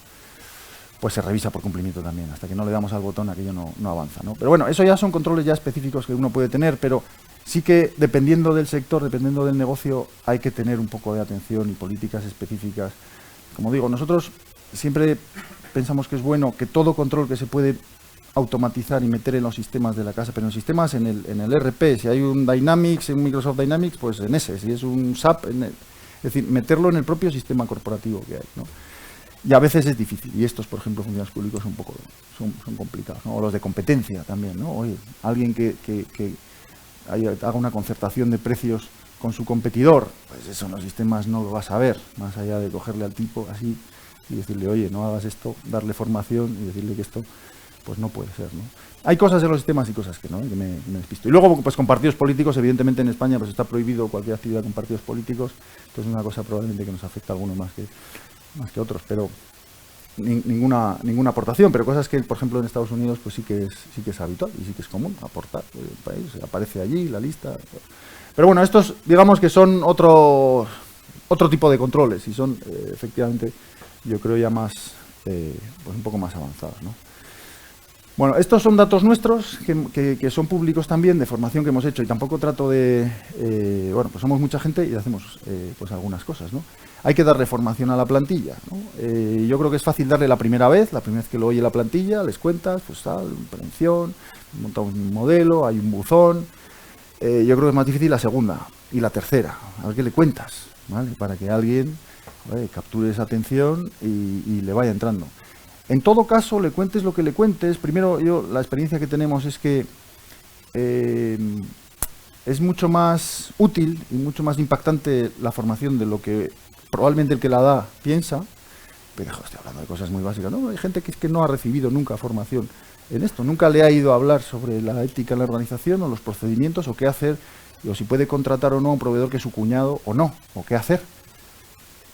pues se revisa por cumplimiento también. Hasta que no le damos al botón, aquello no avanza, ¿no? Pero bueno, eso ya son controles ya específicos que uno puede tener, pero sí que dependiendo del sector, dependiendo del negocio, hay que tener un poco de atención y políticas específicas. Como digo, nosotros siempre pensamos que es bueno que todo control que se puede automatizar y meter en los sistemas de la casa, pero en los sistemas, en el ERP, si hay un Dynamics, un Microsoft Dynamics, pues en ese, si es un SAP, es decir, meterlo en el propio sistema corporativo que hay, ¿no? Y a veces es difícil, y estos, por ejemplo, funcionarios públicos son complicados, ¿no? O los de competencia también, ¿no? Oye, alguien que haga una concertación de precios con su competidor, pues eso en los sistemas no lo vas a ver, más allá de cogerle al tipo así y decirle, oye, no hagas esto, darle formación y decirle que esto pues no puede ser, ¿no? Hay cosas en los sistemas y cosas que no, que me despisto. Y luego, pues con partidos políticos, evidentemente en España pues está prohibido cualquier actividad con partidos políticos, entonces es una cosa probablemente que nos afecta a algunos más que otros, pero ninguna aportación, pero cosas que, por ejemplo, en Estados Unidos pues sí que es habitual y sí que es común aportar. El país aparece allí, la lista. Pero bueno, estos digamos que son otro tipo de controles y son efectivamente, yo creo, ya más, pues un poco más avanzados, ¿no? Bueno, estos son datos nuestros que son públicos también, de formación que hemos hecho, y tampoco trato de... bueno, pues somos mucha gente y hacemos pues algunas cosas, ¿no? Hay que darle formación a la plantilla, ¿no? Yo creo que es fácil darle la primera vez que lo oye la plantilla, les cuentas, pues tal, prevención, montamos un modelo, hay un buzón. Yo creo que es más difícil la segunda y la tercera, a ver qué le cuentas, ¿vale? Para que alguien capture esa atención y le vaya entrando. En todo caso, le cuentes lo que le cuentes. Primero, la experiencia que tenemos es que es mucho más útil y mucho más impactante la formación de lo que probablemente el que la da piensa. Pero estoy hablando de cosas muy básicas, ¿no? Hay gente que es que no ha recibido nunca formación en esto. Nunca le ha ido a hablar sobre la ética en la organización o los procedimientos o qué hacer, o si puede contratar o no a un proveedor que es su cuñado o no, o qué hacer.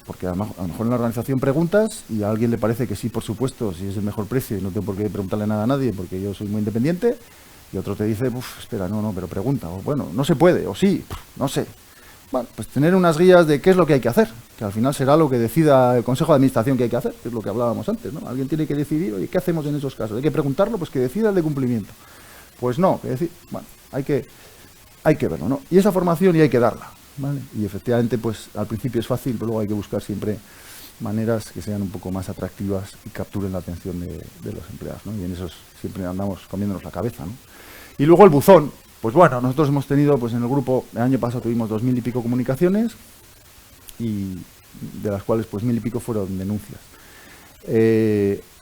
Porque a lo mejor en la organización preguntas y a alguien le parece que sí, por supuesto, si es el mejor precio y no tengo por qué preguntarle nada a nadie porque yo soy muy independiente, y otro te dice, espera, no, pero pregunta, o bueno, no se puede, o sí, no sé. Bueno, pues tener unas guías de qué es lo que hay que hacer, que al final será lo que decida el Consejo de Administración que hay que hacer, que es lo que hablábamos antes, ¿no? Alguien tiene que decidir, oye, ¿qué hacemos en esos casos? Hay que preguntarlo, pues que decida el de cumplimiento. Pues no, que decir, bueno, hay que verlo, ¿no? Y esa formación y hay que darla, ¿vale? Y efectivamente, pues al principio es fácil, pero luego hay que buscar siempre maneras que sean un poco más atractivas y capturen la atención de los empleados, ¿no? Y en eso siempre andamos comiéndonos la cabeza, ¿no? Y luego el buzón, pues bueno, nosotros hemos tenido, pues en el grupo, el año pasado tuvimos 2000 y pico comunicaciones, y de las cuales pues 1000 y pico fueron denuncias.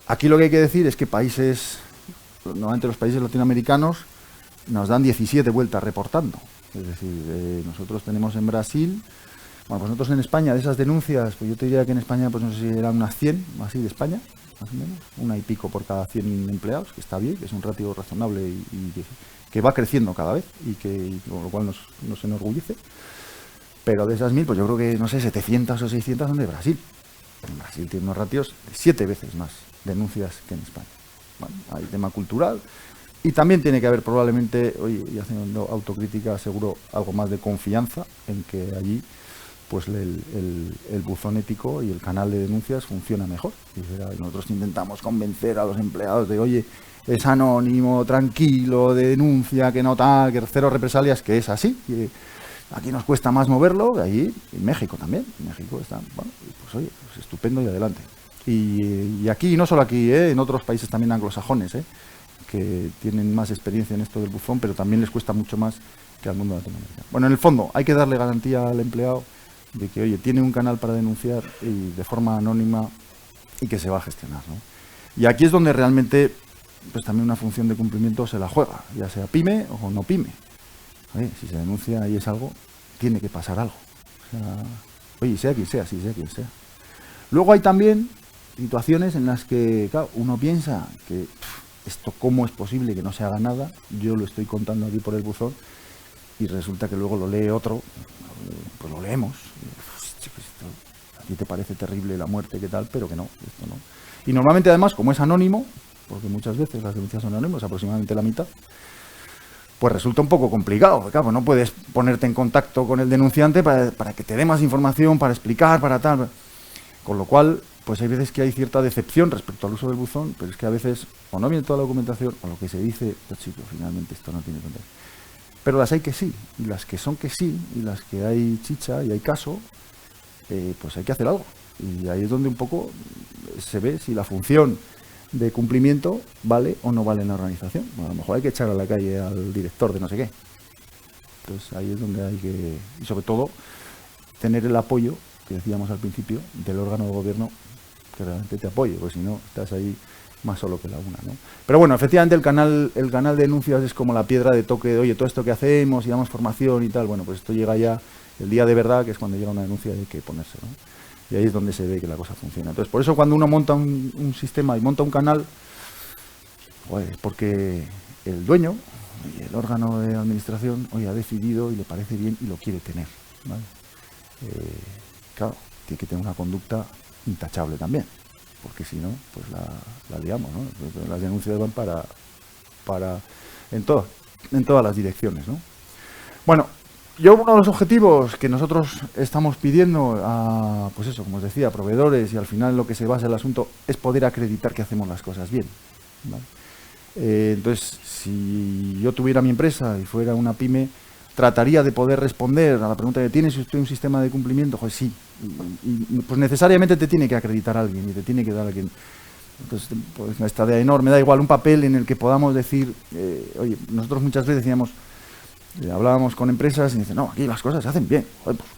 Aquí lo que hay que decir es que normalmente los países latinoamericanos nos dan 17 vueltas reportando. Es decir, nosotros tenemos en Brasil, bueno, pues nosotros en España, de esas denuncias, pues yo te diría que en España, pues no sé si eran unas 100, así de España, más o menos, 1 y pico por cada 100 empleados, que está bien, que es un ratio razonable y que va creciendo cada vez, y con lo cual nos enorgullece. Pero de esas 1000, pues yo creo que, no sé, 700 o 600 son de Brasil. En Brasil tiene unos ratios de 7 veces más denuncias que en España. Bueno, hay tema cultural. Y también tiene que haber probablemente, oye, y haciendo autocrítica, seguro algo más de confianza en que allí pues el buzón ético y el canal de denuncias funciona mejor. Y nosotros intentamos convencer a los empleados de, oye, es anónimo, tranquilo, de denuncia, que no tal, que cero represalias, que es así. Que aquí nos cuesta más moverlo, de allí, en México también. En México está, bueno, pues oye, pues estupendo y adelante. Y aquí, no solo aquí, en otros países también anglosajones, que tienen más experiencia en esto del buzón, pero también les cuesta mucho más que al mundo latinoamericano. Bueno, en el fondo, hay que darle garantía al empleado de que, oye, tiene un canal para denunciar y de forma anónima y que se va a gestionar, ¿no? Y aquí es donde realmente pues también una función de cumplimiento se la juega, ya sea pyme o no pyme. Oye, si se denuncia y es algo, tiene que pasar algo. O sea, oye, sea quien sea, sí, sea quien sea. Luego hay también situaciones en las que, claro, uno piensa que esto cómo es posible que no se haga nada, yo lo estoy contando aquí por el buzón y resulta que luego lo lee otro, pues lo leemos. A ti te parece terrible la muerte, ¿qué tal? Pero que no, esto no. Y normalmente además, como es anónimo, porque muchas veces las denuncias son anónimas, aproximadamente la mitad, pues resulta un poco complicado, porque claro, no puedes ponerte en contacto con el denunciante para que te dé más información, para explicar, para tal. Con lo cual, pues hay veces que hay cierta decepción respecto al uso del buzón, pero es que a veces o no viene toda la documentación o lo que se dice, pues chico, finalmente esto no tiene contacto. Pero las hay que sí, y las que son que sí, y las que hay chicha y hay caso, pues hay que hacer algo. Y ahí es donde un poco se ve si la función de cumplimiento vale o no vale en la organización. Bueno, a lo mejor hay que echar a la calle al director de no sé qué. Entonces ahí es donde hay que, y sobre todo, tener el apoyo, que decíamos al principio, del órgano de gobierno que realmente te apoye, porque si no, estás ahí más solo que la una, ¿no? Pero bueno, efectivamente el canal de denuncias es como la piedra de toque de, oye, todo esto que hacemos y damos formación y tal, bueno, pues esto llega ya el día de verdad, que es cuando llega una denuncia y hay que ponerse, ¿no? Y ahí es donde se ve que la cosa funciona. Entonces, por eso cuando uno monta un sistema y monta un canal, pues porque el dueño y el órgano de administración, oye, ha decidido y le parece bien y lo quiere tener, ¿vale? Claro, tiene que tener una conducta intachable también, porque si no, pues la liamos, ¿no? Pues las denuncias van en todas las direcciones, ¿no? Bueno, yo uno de los objetivos que nosotros estamos pidiendo a, pues eso, como os decía, a proveedores, y al final lo que se basa el asunto es poder acreditar que hacemos las cosas bien, ¿vale? Entonces, si yo tuviera mi empresa y fuera una pyme, trataría de poder responder a la pregunta de ¿tienes usted un sistema de cumplimiento? Pues sí, y pues necesariamente te tiene que acreditar alguien y te tiene que dar alguien. Entonces, pues una tarea enorme, da igual un papel en el que podamos decir, oye, nosotros muchas veces decíamos, hablábamos con empresas y dicen, no, aquí las cosas se hacen bien, joder, pues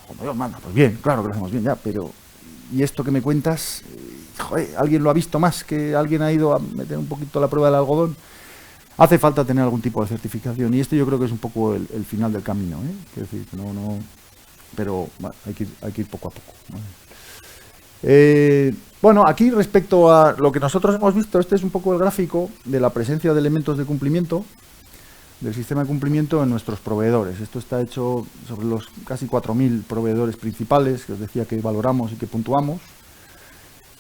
como Dios manda, pues bien, claro que lo hacemos bien ya, pero ¿y esto que me cuentas? Joder, ¿alguien lo ha visto más? ¿Que alguien ha ido a meter un poquito la prueba del algodón? Hace falta tener algún tipo de certificación y esto yo creo que es un poco el final del camino, ¿eh? Quiero decir, pero bueno, hay que ir poco a poco, ¿no? Bueno, aquí respecto a lo que nosotros hemos visto, este es un poco el gráfico de la presencia de elementos de cumplimiento, del sistema de cumplimiento en nuestros proveedores. Esto está hecho sobre los casi 4.000 proveedores principales que os decía que valoramos y que puntuamos.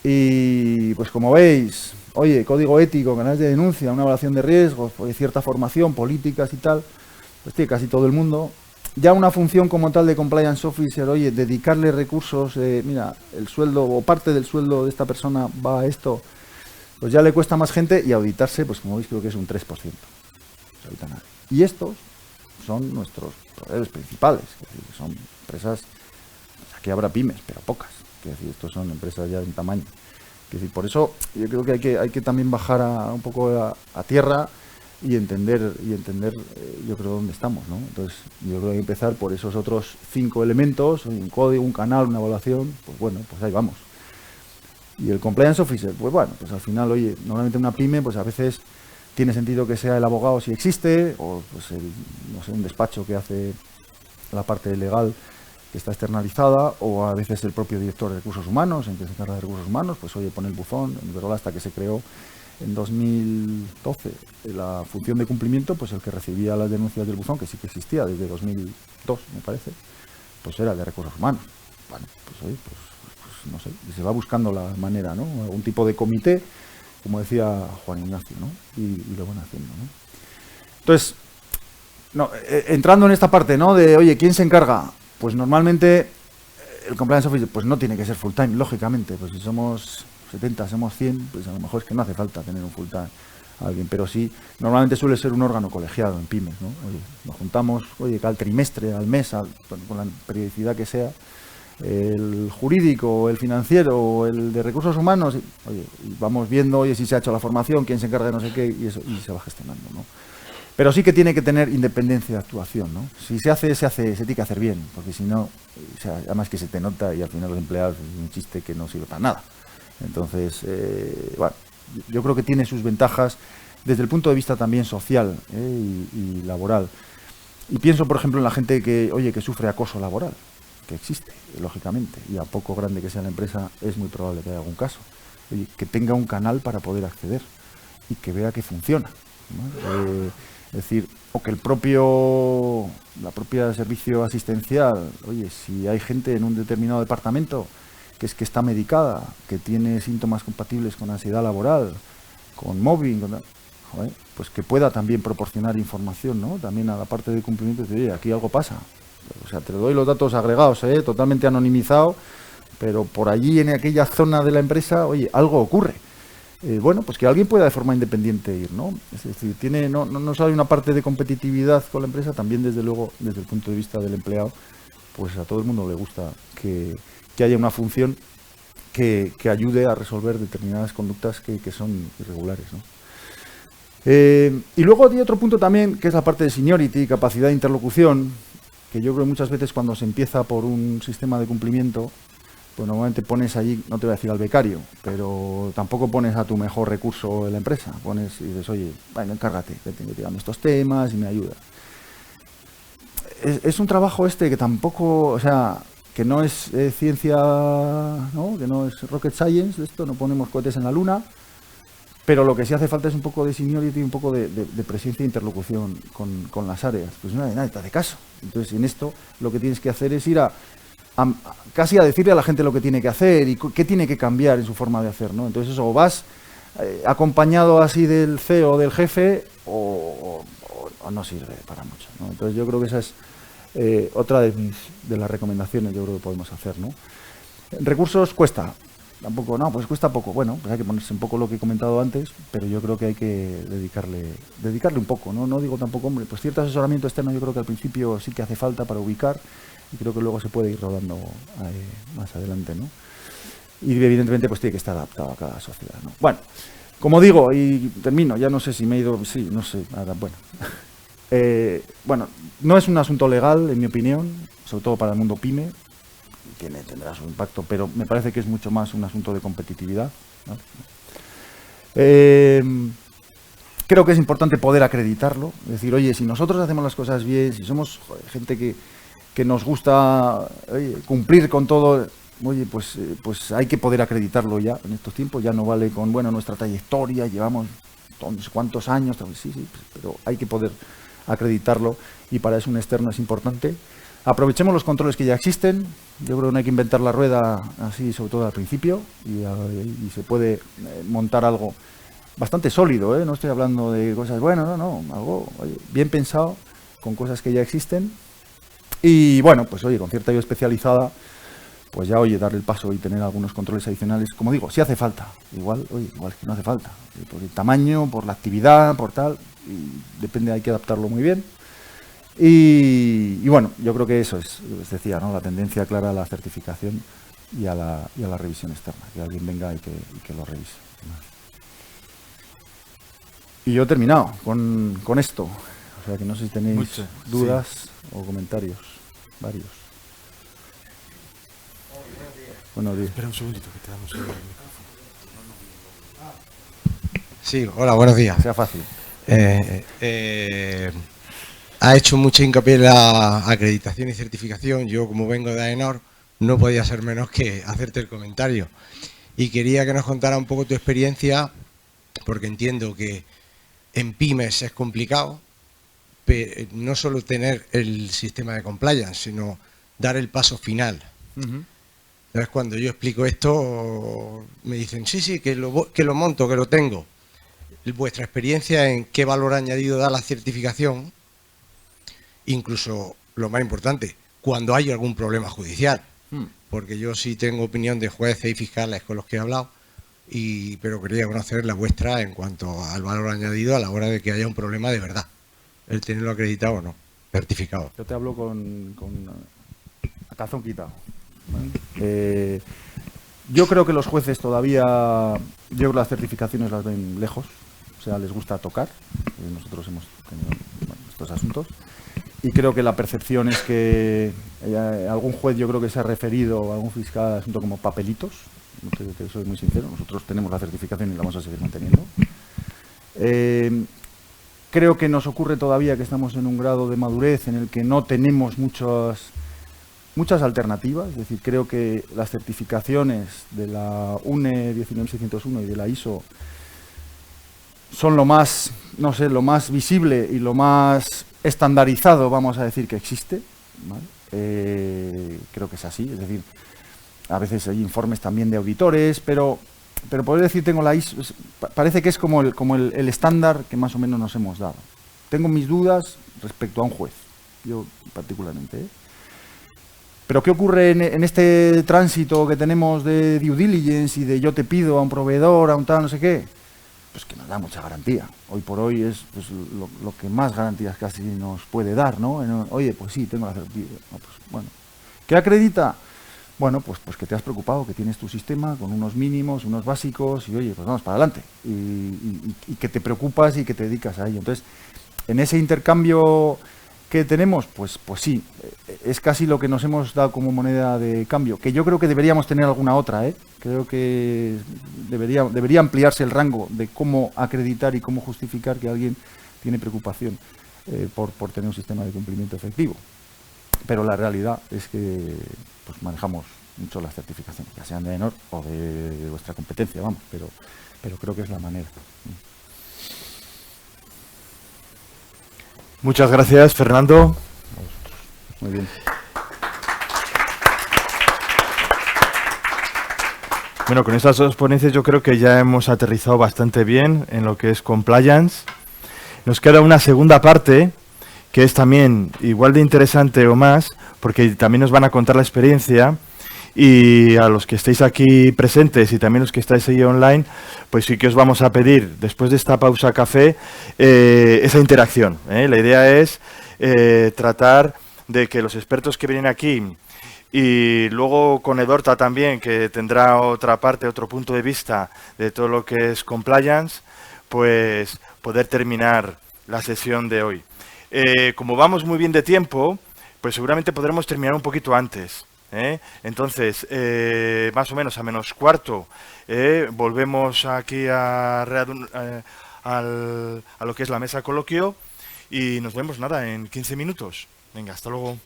Y pues como veis, oye, código ético, canales de denuncia, una evaluación de riesgos, pues, cierta formación, políticas y tal, pues tiene casi todo el mundo. Ya una función como tal de compliance officer, oye, dedicarle recursos, mira, el sueldo o parte del sueldo de esta persona va a esto, pues ya le cuesta más gente y auditarse, pues como veis creo que es un 3%. No se audita nadie. Y estos son nuestros proveedores principales, es decir, son empresas, pues aquí habrá pymes, pero pocas. Es decir, estos son empresas ya en tamaño. Es decir, por eso yo creo que hay que también bajar un poco a tierra y entender yo creo dónde estamos, ¿no? Entonces yo creo que hay que empezar por esos otros 5 elementos, un código, un canal, una evaluación, pues bueno, pues ahí vamos. Y el compliance officer, pues bueno, pues al final, oye, normalmente una pyme, pues a veces tiene sentido que sea el abogado si existe, o pues no sé, un despacho que hace la parte legal que está externalizada, o a veces el propio director de recursos humanos, en que se encarga de recursos humanos, pues oye, pone el buzón, en verdad hasta que se creó en 2012 la función de cumplimiento, pues el que recibía las denuncias del buzón, que sí que existía desde 2002, me parece, pues era de recursos humanos. Bueno, pues oye, pues no sé, y se va buscando la manera, ¿no? Algún tipo de comité, como decía Juan Ignacio, ¿no? Y lo van haciendo, ¿no? Entonces, entrando en esta parte, ¿no? De, oye, ¿quién se encarga? Pues normalmente el compliance officer pues no tiene que ser full time, lógicamente, pues si somos 70, somos 100, pues a lo mejor es que no hace falta tener un full time a alguien, pero sí, normalmente suele ser un órgano colegiado en pymes, ¿no? Oye, nos juntamos, oye, cada trimestre, al mes, con la periodicidad que sea, el jurídico, el financiero, o el de recursos humanos, oye, y vamos viendo, oye, si se ha hecho la formación, quién se encarga de no sé qué, y eso, y se va gestionando, ¿no? Pero sí que tiene que tener independencia de actuación, ¿no? Si se hace, se tiene que hacer bien, porque si no, o sea, además que se te nota y al final los empleados es un chiste que no sirve para nada. Entonces, bueno, yo creo que tiene sus ventajas desde el punto de vista también social y laboral. Y pienso, por ejemplo, en la gente que, oye, que sufre acoso laboral, que existe, lógicamente, y a poco grande que sea la empresa, es muy probable que haya algún caso. Oye, que tenga un canal para poder acceder y que vea que funciona, ¿no? Es decir, o que la propia servicio asistencial, oye, si hay gente en un determinado departamento que es que está medicada, que tiene síntomas compatibles con ansiedad laboral, con mobbing, joder, pues que pueda también proporcionar información, ¿no? También a la parte de cumplimiento, de oye, aquí algo pasa. O sea, te doy los datos agregados, totalmente anonimizado, pero por allí en aquella zona de la empresa, oye, algo ocurre. Bueno, pues que alguien pueda de forma independiente ir, ¿no? Es decir, no solo hay una parte de competitividad con la empresa, también desde luego, desde el punto de vista del empleado, pues a todo el mundo le gusta que haya una función que ayude a resolver determinadas conductas que son irregulares, ¿no? Y luego hay otro punto también, que es la parte de seniority, capacidad de interlocución, que yo creo que muchas veces cuando se empieza por un sistema de cumplimiento, pues normalmente pones allí, no te voy a decir al becario, pero tampoco pones a tu mejor recurso en la empresa. Pones y dices, oye, bueno, encárgate, que tengo que tirarme estos temas y me ayuda. Es un trabajo que tampoco, o sea, que no es ciencia, ¿no? Que no es rocket science, esto no ponemos cohetes en la luna, pero lo que sí hace falta es un poco de seniority, un poco de presencia e interlocución con las áreas. Pues nadie te hace caso. Entonces, en esto lo que tienes que hacer es ir casi a decirle a la gente lo que tiene que hacer y qué tiene que cambiar en su forma de hacer, ¿no? Entonces eso, o vas acompañado así del CEO o del jefe o no sirve para mucho, ¿no? Entonces yo creo que esa es otra de las recomendaciones yo creo que podemos hacer, ¿no? Recursos cuesta, tampoco, no, pues cuesta poco. Bueno, pues hay que ponerse un poco lo que he comentado antes, pero yo creo que hay que dedicarle un poco, ¿no? No digo tampoco, hombre, pues cierto asesoramiento externo yo creo que al principio sí que hace falta para ubicar, y creo que luego se puede ir rodando más adelante, ¿no? Y evidentemente pues tiene que estar adaptado a cada sociedad, ¿no? Bueno, como digo, y termino, ya no sé si me he ido, sí, no sé, nada, bueno. Bueno, no es un asunto legal, en mi opinión, sobre todo para el mundo pyme, tendrá su impacto, pero me parece que es mucho más un asunto de competitividad, ¿no? Creo que es importante poder acreditarlo, es decir, oye, si nosotros hacemos las cosas bien, si somos gente que nos gusta cumplir con todo, oye, pues hay que poder acreditarlo ya en estos tiempos. Ya no vale con, bueno, nuestra trayectoria, llevamos no sé cuántos años, sí, pero hay que poder acreditarlo y para eso un externo es importante. Aprovechemos los controles que ya existen. Yo creo que no hay que inventar la rueda así, sobre todo al principio, y se puede montar algo bastante sólido, ¿eh? No estoy hablando de cosas, bueno, no, algo bien pensado, con cosas que ya existen. Y bueno, pues oye, con cierta ayuda especializada, pues ya, oye, darle el paso y tener algunos controles adicionales, como digo, si hace falta, igual es que no hace falta, por el tamaño, por la actividad, por tal, y depende, hay que adaptarlo muy bien. Y bueno, yo creo que eso es, les decía, ¿no? La tendencia clara a la certificación y a la revisión externa, que alguien venga y que lo revise. Y yo he terminado con esto, o sea que no sé si tenéis dudas o comentarios, varios. Buenos días.
Espera un segundito que te damos el micrófono.
Sí, hola, buenos días.
Sea fácil.
Ha hecho mucho hincapié en la acreditación y certificación. Yo, como vengo de AENOR, no podía ser menos que hacerte el comentario. Y quería que nos contara un poco tu experiencia, porque entiendo que en pymes es complicado, pero no solo tener el sistema de compliance, sino dar el paso final. Entonces, cuando yo explico esto, me dicen, sí, que lo monto, que lo tengo. Vuestra experiencia en qué valor añadido da la certificación, incluso lo más importante, cuando hay algún problema judicial. Porque yo sí tengo opinión de jueces y fiscales con los que he hablado, pero quería conocer la vuestra en cuanto al valor añadido a la hora de que haya un problema de verdad. El tenerlo acreditado o no, certificado.
Yo te hablo con a calzón quitado. ¿Vale? Yo creo que los jueces todavía, yo creo que las certificaciones las ven lejos, o sea, les gusta tocar. Nosotros hemos tenido estos asuntos. Y creo que la percepción es que algún juez yo creo que se ha referido a algún fiscal a asunto como papelitos, te soy muy sincero. Nosotros tenemos la certificación y la vamos a seguir manteniendo. Creo que nos ocurre todavía que estamos en un grado de madurez en el que no tenemos muchas alternativas. Es decir, creo que las certificaciones de la UNE 19601 y de la ISO son lo más, no sé, lo más visible y lo más estandarizado, vamos a decir, que existe, ¿vale? Creo que es así. Es decir, a veces hay informes también de auditores, pero poder decir tengo la ISO, parece que es como el estándar que más o menos nos hemos dado. Tengo mis dudas respecto a un juez, yo particularmente, ¿eh? Pero ¿qué ocurre en este tránsito que tenemos de due diligence y de yo te pido a un proveedor, a un tal, no sé qué? Pues que nos da mucha garantía. Hoy por hoy es pues, lo que más garantías casi nos puede dar, ¿no? Oye, pues sí, tengo la certificación. No, pues, bueno. ¿Qué acredita? Bueno, pues que te has preocupado, que tienes tu sistema con unos mínimos, unos básicos, y oye, pues vamos para adelante. Y que te preocupas y que te dedicas a ello. Entonces, en ese intercambio que tenemos, pues sí, es casi lo que nos hemos dado como moneda de cambio, que yo creo que deberíamos tener alguna otra, ¿eh? Creo que debería ampliarse el rango de cómo acreditar y cómo justificar que alguien tiene preocupación por tener un sistema de cumplimiento efectivo. Pero la realidad es que pues manejamos mucho las certificaciones, ya sean de AENOR o de vuestra competencia, vamos, pero creo que es la manera.
Muchas gracias, Fernando.
Muy bien.
Bueno, con estas dos ponencias yo creo que ya hemos aterrizado bastante bien en lo que es compliance. Nos queda una segunda parte que es también igual de interesante o más, porque también nos van a contar la experiencia, y a los que estéis aquí presentes y también los que estáis ahí online, pues sí que os vamos a pedir, después de esta pausa café, esa interacción, ¿eh? La idea es tratar de que los expertos que vienen aquí, y luego con Edorta también, que tendrá otra parte, otro punto de vista de todo lo que es compliance, pues poder terminar la sesión de hoy. Como vamos muy bien de tiempo, pues seguramente podremos terminar un poquito antes, ¿eh? Entonces, más o menos a menos cuarto, volvemos aquí a lo que es la mesa coloquio y nos vemos nada en 15 minutos. Venga, hasta luego.